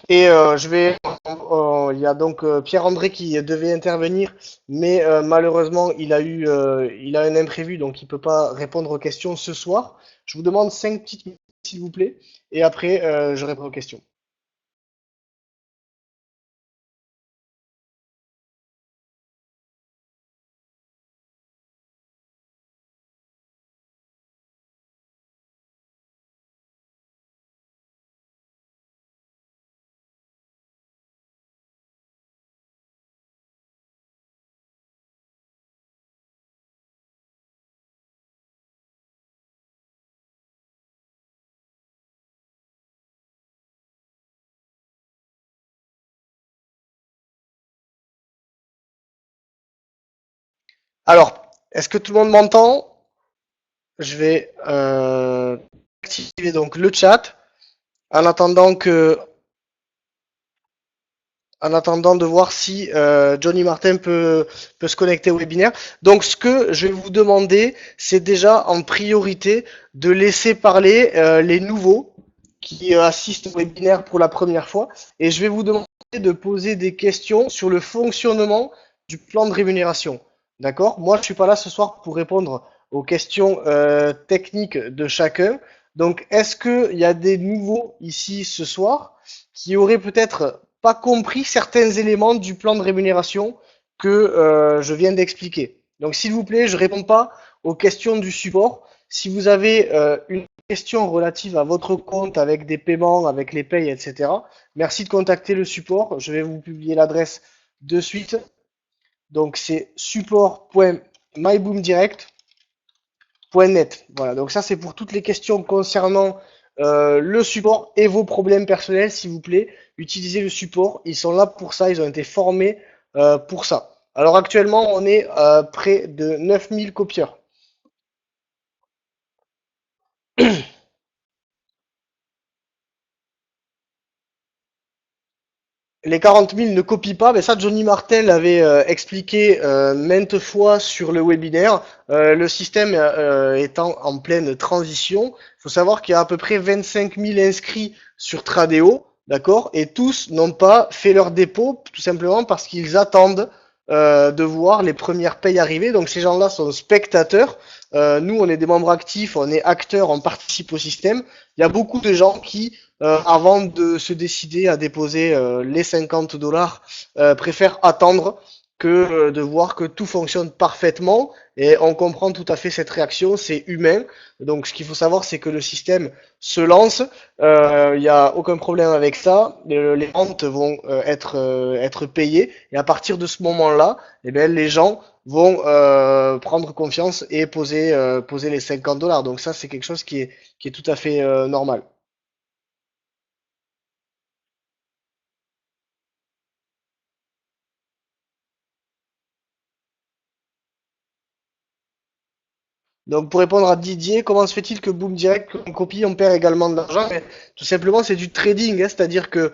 et il y a donc Pierre-André qui devait intervenir, mais malheureusement il a un imprévu, donc il peut pas répondre aux questions ce soir. Je vous demande 5 petites minutes s'il vous plaît, et après je réponds aux questions. Alors, est-ce que tout le monde m'entend? Je vais activer donc le chat en attendant en attendant de voir si Johnny Martin peut se connecter au webinaire. Donc ce que je vais vous demander, c'est déjà en priorité de laisser parler les nouveaux qui assistent au webinaire pour la première fois. Et je vais vous demander de poser des questions sur le fonctionnement du plan de rémunération. D'accord? Moi, je suis pas là ce soir pour répondre aux questions techniques de chacun. Donc, est-ce qu'il y a des nouveaux ici ce soir qui auraient peut-être pas compris certains éléments du plan de rémunération que je viens d'expliquer? Donc, s'il vous plaît, je réponds pas aux questions du support. Si vous avez une question relative à votre compte avec des paiements, avec les payes, etc., merci de contacter le support. Je vais vous publier l'adresse de suite. Donc, c'est support.myboomdirect.net. Voilà, donc ça, c'est pour toutes les questions concernant le support et vos problèmes personnels, s'il vous plaît. Utilisez le support. Ils sont là pour ça. Ils ont été formés pour ça. Alors, actuellement, on est près de 9000 copieurs. Les 40 000 ne copient pas, mais ça, Johnny Martel l'avait expliqué maintes fois sur le webinaire. Le système étant en pleine transition, il faut savoir qu'il y a à peu près 25 000 inscrits sur Tradeo, d'accord? Et tous n'ont pas fait leur dépôt, tout simplement parce qu'ils attendent de voir les premières payes arriver. Donc ces gens-là sont spectateurs. Nous, on est des membres actifs, on est acteurs, on participe au système. Il y a beaucoup de gens qui avant de se décider à déposer les 50 $, préfèrent attendre que de voir que tout fonctionne parfaitement et on comprend tout à fait cette réaction, c'est humain. Donc ce qu'il faut savoir, c'est que le système se lance, il n'y a aucun problème avec ça, les ventes vont être payées et à partir de ce moment-là, eh bien, les gens vont prendre confiance et poser les 50 dollars. Donc ça, c'est quelque chose qui est tout à fait normal. Donc pour répondre à Didier, comment se fait-il que Boom Direct, on copie, on perd également de l'argent? Mais tout simplement, c'est du trading, hein, c'est-à-dire que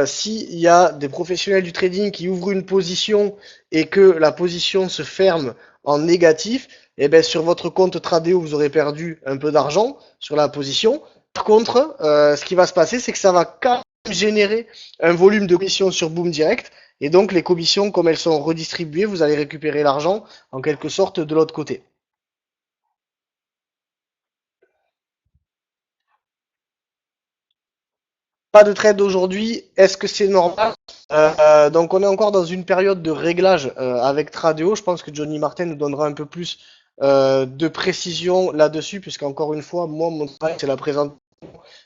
s'il y a des professionnels du trading qui ouvrent une position et que la position se ferme en négatif, eh ben sur votre compte Tradeo, vous aurez perdu un peu d'argent sur la position. Par contre, ce qui va se passer, c'est que ça va quand même générer un volume de commissions sur Boom Direct. Et donc les commissions, comme elles sont redistribuées, vous allez récupérer l'argent en quelque sorte de l'autre côté. Pas de trade aujourd'hui. Est-ce que c'est normal? Donc on est encore dans une période de réglage avec Tradeo. Je pense que Johnny Martin nous donnera un peu plus de précision là-dessus, puisqu'encore une fois, moi, mon travail, c'est la présentation,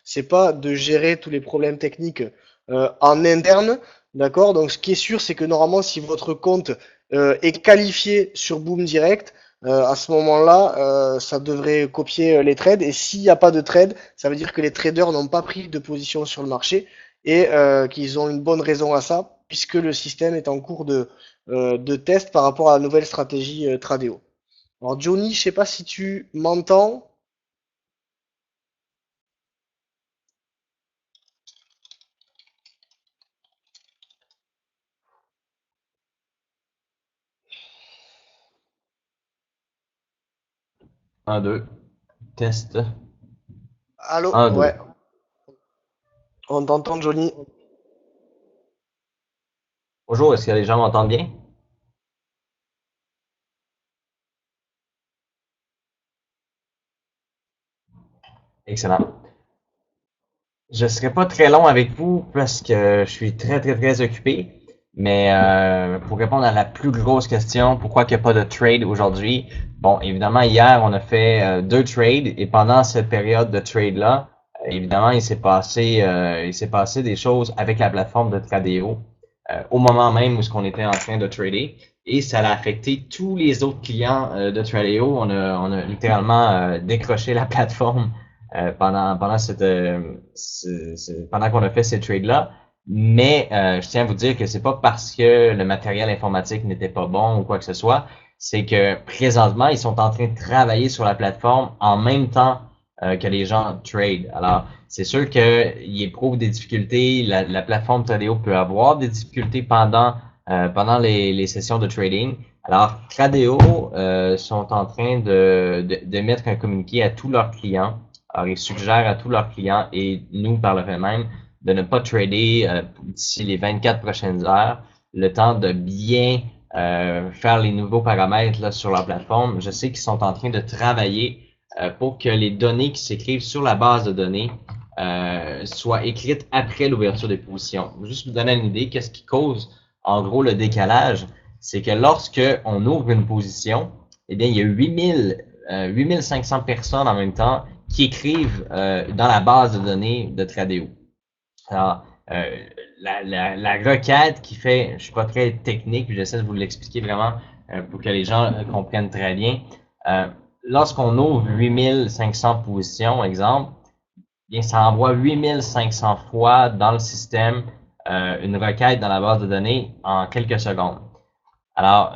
c'est pas de gérer tous les problèmes techniques en interne. D'accord? Donc ce qui est sûr, c'est que normalement, si votre compte est qualifié sur Boom Direct, à ce moment-là, ça devrait copier les trades. Et s'il n'y a pas de trade, ça veut dire que les traders n'ont pas pris de position sur le marché et qu'ils ont une bonne raison à ça, puisque le système est en cours de test par rapport à la nouvelle stratégie Tradeo. Alors Johnny, je sais pas si tu m'entends.
Un, deux. Test.
Allô?
Un, deux.
Ouais, on t'entend Johnny.
Bonjour, est-ce que les gens m'entendent bien? Excellent. Je ne serai pas très long avec vous parce que je suis très, très, très occupé. Mais pour répondre à la plus grosse question, pourquoi il n'y a pas de trade aujourd'hui? Bon, évidemment, hier, on a fait deux trades et pendant cette période de trade-là, évidemment, il s'est passé des choses avec la plateforme de Tradeo au moment même où ce qu'on était en train de trader et ça a affecté tous les autres clients de Tradeo. On a littéralement décroché la plateforme pendant qu'on a fait ces trades-là. Mais je tiens à vous dire que c'est pas parce que le matériel informatique n'était pas bon ou quoi que ce soit, c'est que présentement, ils sont en train de travailler sur la plateforme en même temps que les gens trade. Alors, c'est sûr qu'il éprouve des difficultés. La plateforme Tradeo peut avoir des difficultés pendant les sessions de trading. Alors, Tradeo sont en train de mettre un communiqué à tous leurs clients. Alors, ils suggèrent à tous leurs clients et nous par le fait même de ne pas trader d'ici les 24 prochaines heures, le temps de bien faire les nouveaux paramètres là, sur leur plateforme. Je sais qu'ils sont en train de travailler pour que les données qui s'écrivent sur la base de données soient écrites après l'ouverture des positions. Juste vous donner une idée, qu'est-ce qui cause en gros le décalage? C'est que lorsque on ouvre une position, eh bien, il y a 8500 personnes en même temps qui écrivent dans la base de données de Tradeo. Alors, la requête qui fait, je suis pas très technique, j'essaie de vous l'expliquer vraiment pour que les gens comprennent très bien. Euh, Lorsqu'on ouvre 8500 positions, exemple, bien, ça envoie 8500 fois dans le système une requête dans la base de données en quelques secondes. Alors,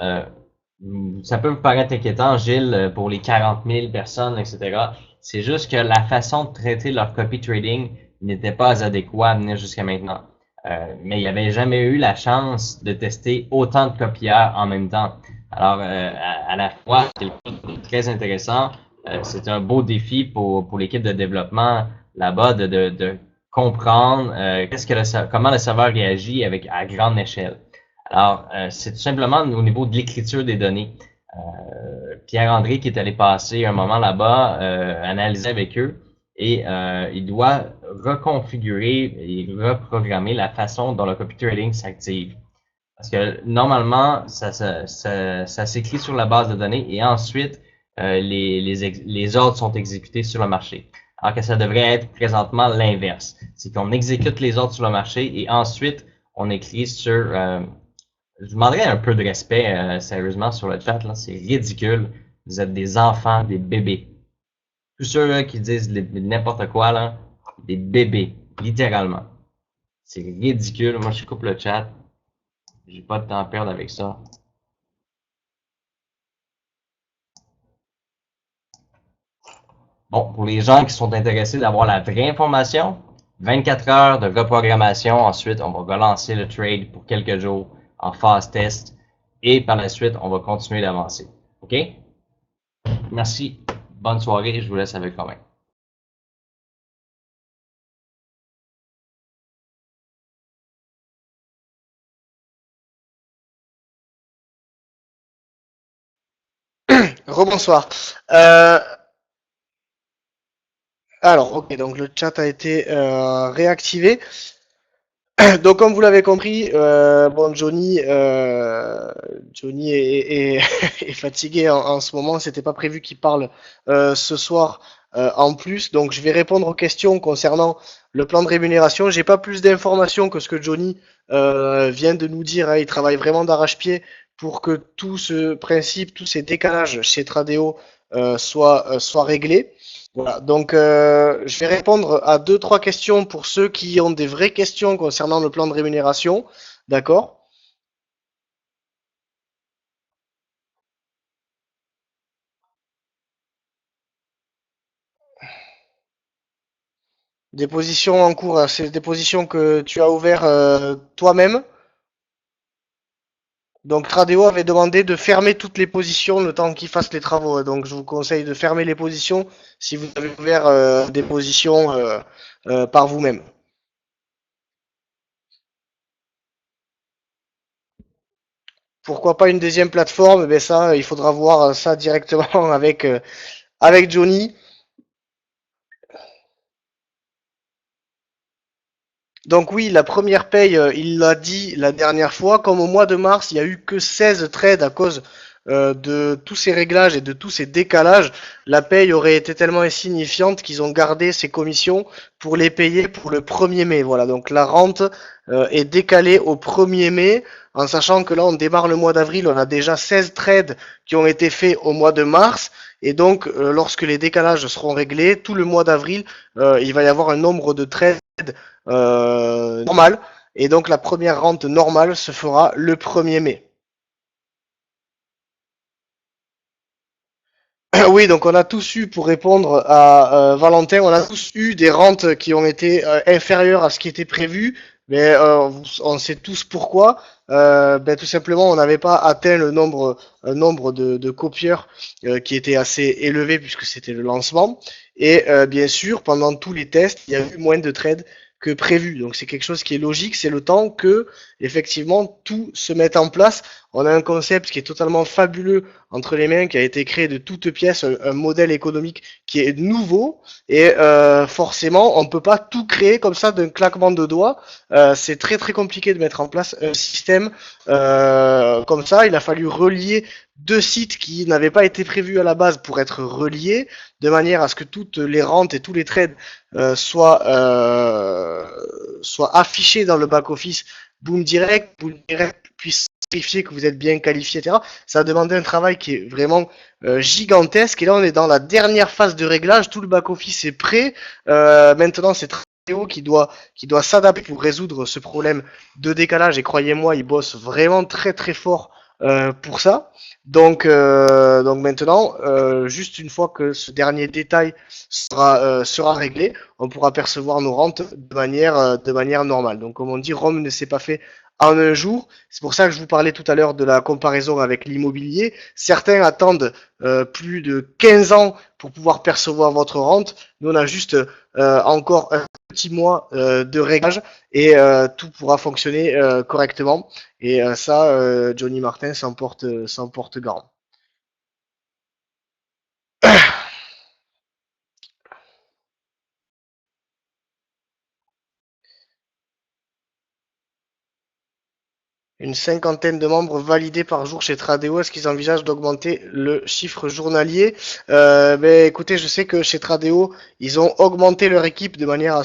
ça peut vous paraître inquiétant, Gilles, pour les 40 000 personnes, etc. C'est juste que la façon de traiter leur copy trading n'était pas adéquate à venir jusqu'à maintenant. Mais il n'y avait jamais eu la chance de tester autant de copieurs en même temps. Alors, à la fois, c'est très intéressant. C'est un beau défi pour l'équipe de développement là-bas de comprendre comment le serveur réagit à grande échelle. Alors, c'est tout simplement au niveau de l'écriture des données. Pierre-André qui est allé passer un moment là-bas, analyser avec eux et il doit reconfigurer et reprogrammer la façon dont le copy trading s'active. Parce que normalement, ça s'écrit sur la base de données et ensuite, les ordres sont exécutés sur le marché. Alors que ça devrait être présentement l'inverse. C'est qu'on exécute les ordres sur le marché et ensuite, on écrit sur... je vous demanderais un peu de respect, sérieusement, sur le chat, là. C'est ridicule. Vous êtes des enfants, des bébés. Tous ceux là, qui disent n'importe quoi, là, des bébés, littéralement. C'est ridicule. Moi, je coupe le chat. J'ai pas de temps à perdre avec ça. Bon, pour les gens qui sont intéressés d'avoir la vraie information, 24 heures de reprogrammation. Ensuite, on va relancer le trade pour quelques jours en phase test. Et par la suite, on va continuer d'avancer. OK? Merci. Bonne soirée. Je vous laisse avec Romain.
Rebonsoir. Euh, alors, ok, donc le chat a été réactivé. Donc, comme vous l'avez compris, bon, Johnny est fatigué en ce moment. C'était pas prévu qu'il parle ce soir en plus. Donc, je vais répondre aux questions concernant le plan de rémunération. J'ai pas plus d'informations que ce que Johnny vient de nous dire, hein. Il travaille vraiment d'arrache-pied pour que tout ce principe, tous ces décalages chez Tradeo soient réglés. Voilà, donc je vais répondre à deux, trois questions pour ceux qui ont des vraies questions concernant le plan de rémunération. D'accord? Des positions en cours, c'est des positions que tu as ouvertes toi-même. Donc Tradeo avait demandé de fermer toutes les positions le temps qu'ils fassent les travaux. Donc je vous conseille de fermer les positions si vous avez ouvert des positions par vous-même. Pourquoi pas une deuxième plateforme? Ben ça, il faudra voir ça directement avec Johnny. Donc oui, la première paye, il l'a dit la dernière fois, comme au mois de mars, il n'y a eu que 16 trades à cause de tous ces réglages et de tous ces décalages. La paye aurait été tellement insignifiante qu'ils ont gardé ces commissions pour les payer pour le 1er mai. Voilà, donc la rente est décalée au 1er mai, en sachant que là, on démarre le mois d'avril, on a déjà 16 trades qui ont été faits au mois de mars. Et donc, lorsque les décalages seront réglés, tout le mois d'avril, il va y avoir un nombre de trades normale. Et donc la première rente normale se fera le 1er mai. Oui, donc on a tous eu, pour répondre à Valentin, on a tous eu des rentes qui ont été inférieures à ce qui était prévu, mais on sait tous pourquoi. Ben, tout simplement, on n'avait pas atteint un nombre de copieurs qui était assez élevé puisque c'était le lancement. Et bien sûr, pendant tous les tests, il y a eu moins de trades que prévu. Donc c'est quelque chose qui est logique, c'est le temps que effectivement tout se mette en place. On a un concept qui est totalement fabuleux entre les mains, qui a été créé de toutes pièces, un modèle économique qui est nouveau, et forcément, on ne peut pas tout créer comme ça d'un claquement de doigts. C'est très très compliqué de mettre en place un système comme ça. Il a fallu relier deux sites qui n'avaient pas été prévus à la base pour être reliés, de manière à ce que toutes les rentes et tous les trades soient affichés dans le back-office Boom Direct puisse vérifier que vous êtes bien qualifié, etc. Ça a demandé un travail qui est vraiment gigantesque. Et là, on est dans la dernière phase de réglage. Tout le back-office est prêt. Maintenant, c'est Théo qui doit s'adapter pour résoudre ce problème de décalage. Et croyez-moi, il bosse vraiment très très fort pour ça. Donc maintenant, juste une fois que ce dernier détail sera réglé, on pourra percevoir nos rentes de manière normale. Donc comme on dit, Rome ne s'est pas fait en un jour. C'est pour ça que je vous parlais tout à l'heure de la comparaison avec l'immobilier. Certains attendent plus de 15 ans pour pouvoir percevoir votre rente. Nous, on a juste encore un petit mois de réglage et tout pourra fonctionner correctement. Et ça, Johnny Martin s'en porte garant. Une cinquantaine de membres validés par jour chez Tradeo. Est-ce qu'ils envisagent d'augmenter le chiffre journalier? Ben, écoutez, je sais que chez Tradeo, ils ont augmenté leur équipe de manière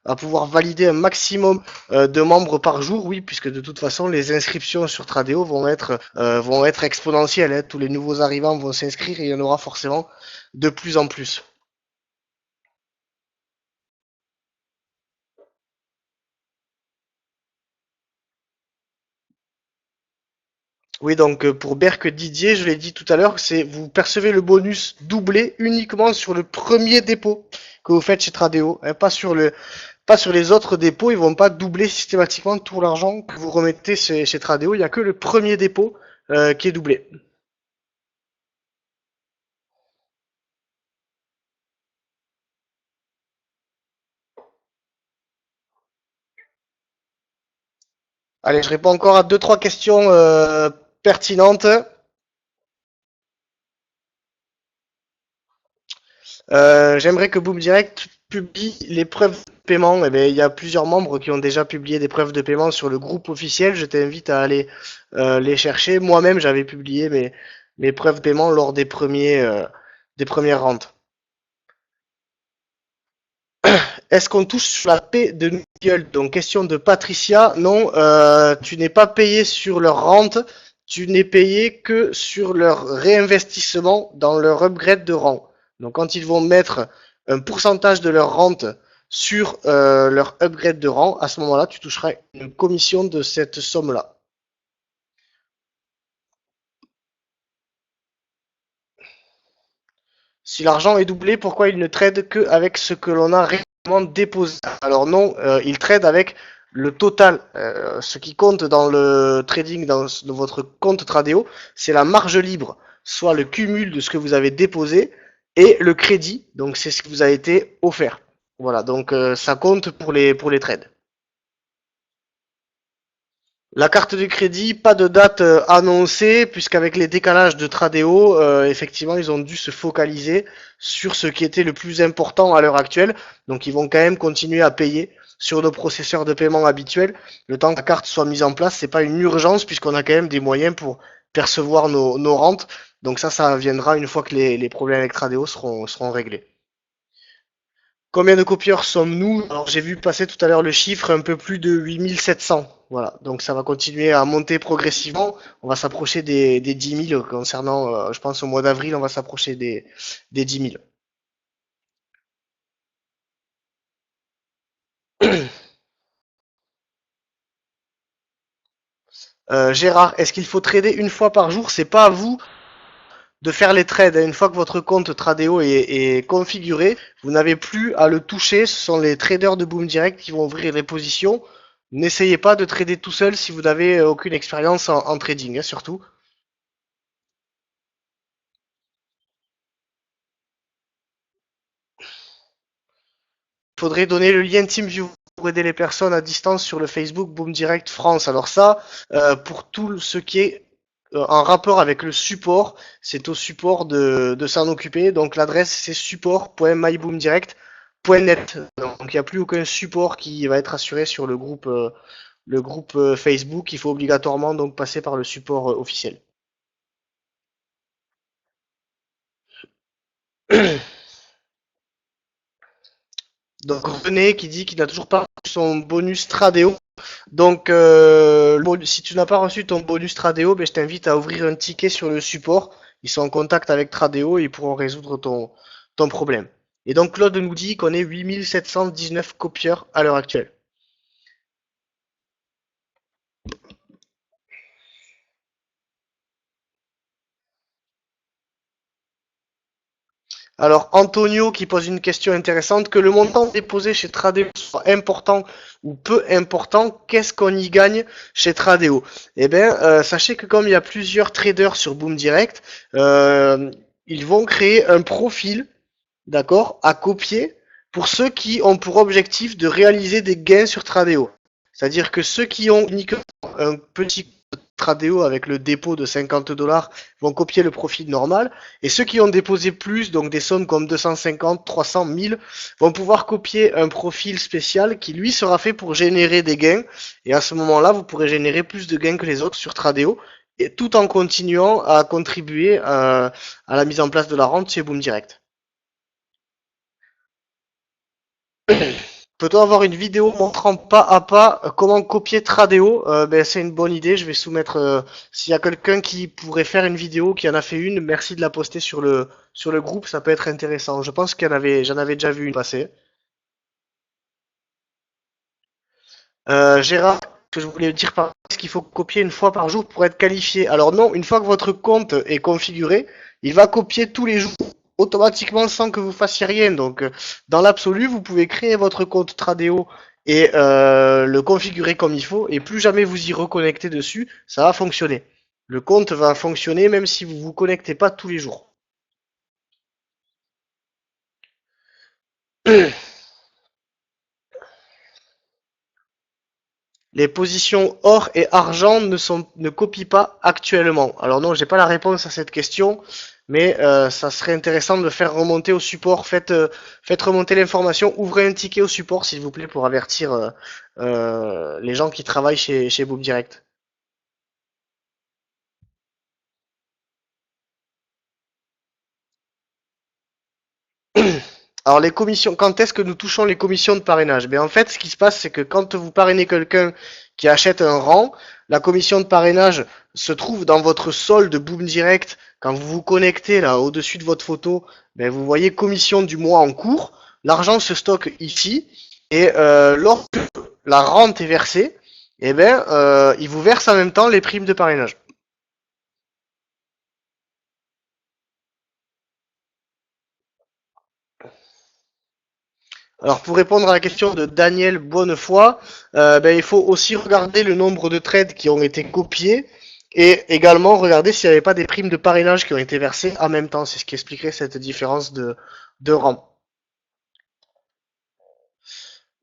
à pouvoir valider un maximum de membres par jour, oui, puisque de toute façon, les inscriptions sur Tradeo vont être exponentielles, hein. Tous les nouveaux arrivants vont s'inscrire et il y en aura forcément de plus en plus. Oui, donc pour Berk Didier, je l'ai dit tout à l'heure, c'est vous percevez le bonus doublé uniquement sur le premier dépôt que vous faites chez Tradeo, hein, pas sur les autres dépôts, ils vont pas doubler systématiquement tout l'argent que vous remettez chez Tradeo, il y a que le premier dépôt qui est doublé. Allez, je réponds encore à deux trois questions pertinentes. J'aimerais que Boom Direct publie les preuves de paiement. Eh bien, il y a plusieurs membres qui ont déjà publié des preuves de paiement sur le groupe officiel. Je t'invite à aller les chercher. Moi-même, j'avais publié mes preuves de paiement lors des premières rentes. Est-ce qu'on touche sur la paie de Google? Donc, question de Patricia. Non, tu n'es pas payé sur leur rente. Tu n'es payé que sur leur réinvestissement dans leur upgrade de rang. Donc, quand ils vont mettre un pourcentage de leur rente sur leur upgrade de rang, à ce moment-là, tu toucheras une commission de cette somme-là. Si l'argent est doublé, pourquoi il ne trade qu'avec ce que l'on a réellement déposé? Alors non, il trade avec le total. Ce qui compte dans le trading, dans votre compte Tradeo, c'est la marge libre, soit le cumul de ce que vous avez déposé et le crédit, donc c'est ce qui vous a été offert. Voilà, donc ça compte pour les trades. La carte de crédit, pas de date annoncée, puisqu'avec les décalages de Tradeo, effectivement, ils ont dû se focaliser sur ce qui était le plus important à l'heure actuelle. Donc, ils vont quand même continuer à payer sur nos processeurs de paiement habituels. Le temps que la carte soit mise en place, c'est pas une urgence, puisqu'on a quand même des moyens pour percevoir nos rentes. Donc ça viendra une fois que les problèmes avec Tradeo seront réglés. Combien de copieurs sommes-nous? Alors j'ai vu passer tout à l'heure le chiffre, un peu plus de 8700. Voilà, donc ça va continuer à monter progressivement. On va s'approcher des 10 000 concernant, je pense au mois d'avril, on va s'approcher des 10 000. Gérard, est-ce qu'il faut trader une fois par jour? C'est pas à vous de faire les trades. Une fois que votre compte Tradeo est configuré, vous n'avez plus à le toucher. Ce sont les traders de Boom Direct qui vont ouvrir les positions. N'essayez pas de trader tout seul si vous n'avez aucune expérience en trading, hein, surtout. Il faudrait donner le lien TeamViewer pour aider les personnes à distance sur le Facebook Boom Direct France. Alors ça, pour tout ce qui est en rapport avec le support, c'est au support de s'en occuper. Donc l'adresse c'est support.myboomdirect.net. Donc il n'y a plus aucun support qui va être assuré sur le groupe Facebook. Il faut obligatoirement donc passer par le support officiel. Donc René qui dit qu'il n'a toujours pas reçu son bonus Tradeo. Donc si tu n'as pas reçu ton bonus Tradeo, ben, je t'invite à ouvrir un ticket sur le support. Ils sont en contact avec Tradeo et ils pourront résoudre ton problème. Et donc Claude nous dit qu'on est 8719 copieurs à l'heure actuelle. Alors Antonio qui pose une question intéressante, que le montant déposé chez Tradeo soit important ou peu important, qu'est-ce qu'on y gagne chez Tradeo? Eh bien, sachez que comme il y a plusieurs traders sur Boom Direct, ils vont créer un profil, d'accord, à copier pour ceux qui ont pour objectif de réaliser des gains sur Tradeo. C'est-à-dire que ceux qui ont uniquement un petit Tradeo avec le dépôt de 50 $ vont copier le profil normal. Et ceux qui ont déposé plus, donc des sommes comme 250, 300, 1000, vont pouvoir copier un profil spécial qui lui sera fait pour générer des gains. Et à ce moment-là, vous pourrez générer plus de gains que les autres sur Tradeo, et tout en continuant à contribuer à la mise en place de la rente chez Boom Direct. Peut-on avoir une vidéo montrant pas à pas comment copier Tradeo? Ben, c'est une bonne idée. Je vais soumettre. S'il y a quelqu'un qui pourrait faire une vidéo, qui en a fait une, merci de la poster sur le groupe. Ça peut être intéressant. Je pense j'en avais déjà vu une passer. Gérard, ce que je voulais dire par est-ce qu'il faut copier une fois par jour pour être qualifié? Alors non, une fois que votre compte est configuré, il va copier tous les jours automatiquement sans que vous fassiez rien. Donc dans l'absolu, vous pouvez créer votre compte Tradeo et le configurer comme il faut, et plus jamais vous y reconnectez dessus, ça va fonctionner. Le compte va fonctionner même si vous vous connectez pas tous les jours. Les positions or et argent ne copient pas actuellement. Alors non, j'ai pas la réponse à cette question, mais ça serait intéressant de le faire remonter au support. Faites remonter l'information, ouvrez un ticket au support s'il vous plaît pour avertir les gens qui travaillent chez Boom Direct. Alors les commissions, quand est-ce que nous touchons les commissions de parrainage? Ben en fait, ce qui se passe, c'est que quand vous parrainez quelqu'un qui achète un rang, la commission de parrainage se trouve dans votre solde Boom Direct. Quand vous vous connectez là au-dessus de votre photo, ben vous voyez commission du mois en cours. L'argent se stocke ici et lorsque la rente est versée, eh ben il vous verse en même temps les primes de parrainage. Alors pour répondre à la question de Daniel Bonnefoy, ben, il faut aussi regarder le nombre de trades qui ont été copiés et également regarder s'il n'y avait pas des primes de parrainage qui ont été versées en même temps. C'est ce qui expliquerait cette différence de rang.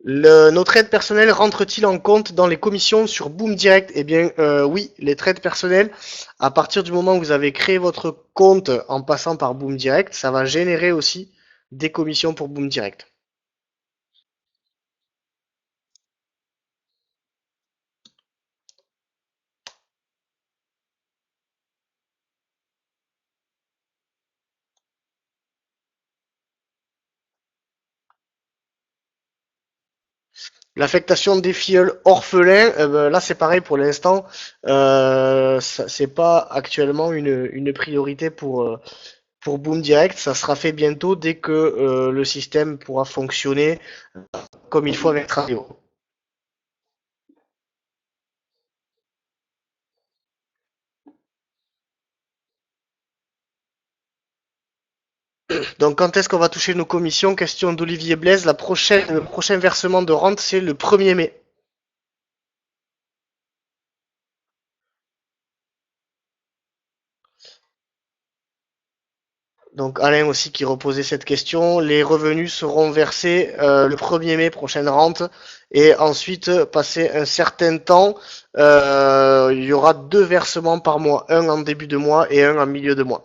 Nos trades personnels rentrent-ils en compte dans les commissions sur Boom Direct? Eh bien oui, les trades personnels, à partir du moment où vous avez créé votre compte en passant par Boom Direct, ça va générer aussi des commissions pour Boom Direct. L'affectation des filleuls orphelins, ben, là c'est pareil pour l'instant, c'est pas actuellement une priorité pour Boom Direct, ça sera fait bientôt dès que le système pourra fonctionner comme il faut avec Tradio. Donc quand est-ce qu'on va toucher nos commissions? Question d'Olivier Blaise, le prochain versement de rente c'est le 1er mai. Donc Alain aussi qui reposait cette question. Les revenus seront versés le 1er mai, prochaine rente. Et ensuite, passé un certain temps, il y aura 2 versements par mois. Un en début de mois et un en milieu de mois.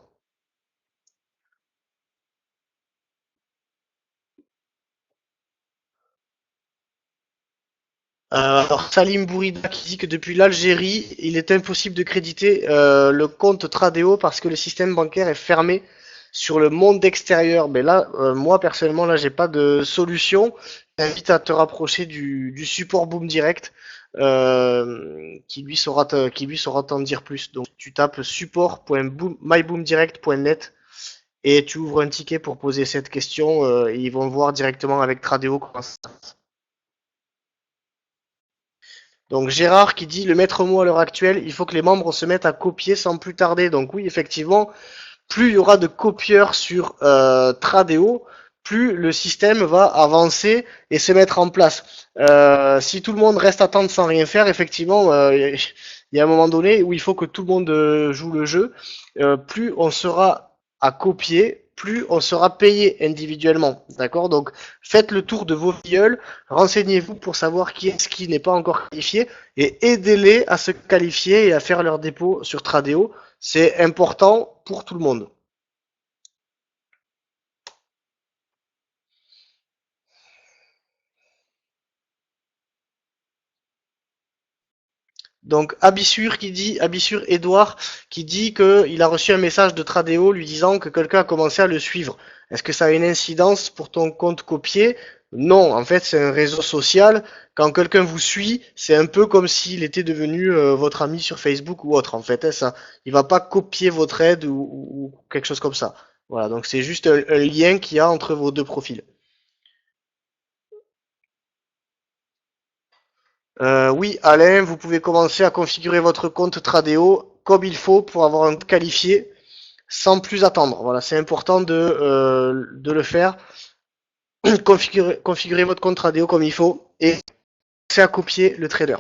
Alors Salim Bourida qui dit que depuis l'Algérie, il est impossible de créditer le compte Tradeo parce que le système bancaire est fermé sur le monde extérieur. Mais là, moi personnellement, là, j'ai pas de solution. Je t'invite à te rapprocher du support Boom Direct qui lui saura t'en dire plus. Donc tu tapes support.myboomdirect.net et tu ouvres un ticket pour poser cette question et ils vont voir directement avec Tradeo comment ça. Donc Gérard qui dit le maître mot à l'heure actuelle, il faut que les membres se mettent à copier sans plus tarder. Donc oui, effectivement, plus il y aura de copieurs sur Tradeo, plus le système va avancer et se mettre en place. Si tout le monde reste à attendre sans rien faire, effectivement, il y a un moment donné où il faut que tout le monde joue le jeu. Plus on sera à copier, plus on sera payé individuellement. D'accord? Donc, faites le tour de vos filleuls, renseignez-vous pour savoir qui est-ce qui n'est pas encore qualifié et aidez-les à se qualifier et à faire leur dépôt sur Tradeo. C'est important pour tout le monde. Donc Abissur Edouard qui dit qu'il a reçu un message de Tradeo lui disant que quelqu'un a commencé à le suivre. Est-ce que ça a une incidence pour ton compte copié? Non, en fait c'est un réseau social. Quand quelqu'un vous suit, c'est un peu comme s'il était devenu votre ami sur Facebook ou autre. En fait, hein, ça, il va pas copier votre aide ou quelque chose comme ça. Voilà, donc c'est juste un lien qu'il y a entre vos deux profils. Oui, Alain, vous pouvez commencer à configurer votre compte Tradeo comme il faut pour avoir un qualifié sans plus attendre. Voilà, c'est important de le faire. Configurer votre compte Tradeo comme il faut et c'est à copier le trader.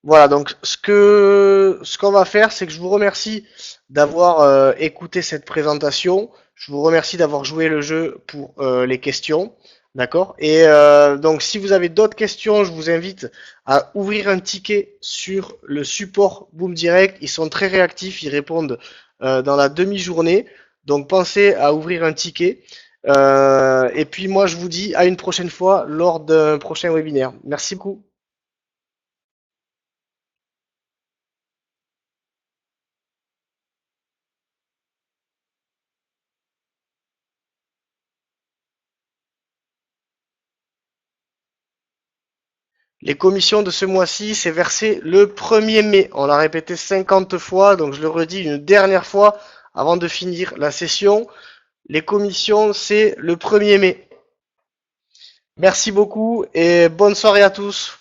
Voilà, donc ce qu'on va faire, c'est que je vous remercie d'avoir écouté cette présentation. Je vous remercie d'avoir joué le jeu pour les questions. D'accord? Et donc si vous avez d'autres questions, je vous invite à ouvrir un ticket sur le support Boom Direct. Ils sont très réactifs, ils répondent dans la demi-journée. Donc pensez à ouvrir un ticket. Et puis moi je vous dis à une prochaine fois lors d'un prochain webinaire. Merci beaucoup. Les commissions de ce mois-ci, c'est versé le 1er mai. On l'a répété 50 fois, donc je le redis une dernière fois avant de finir la session. Les commissions, c'est le 1er mai. Merci beaucoup et bonne soirée à tous.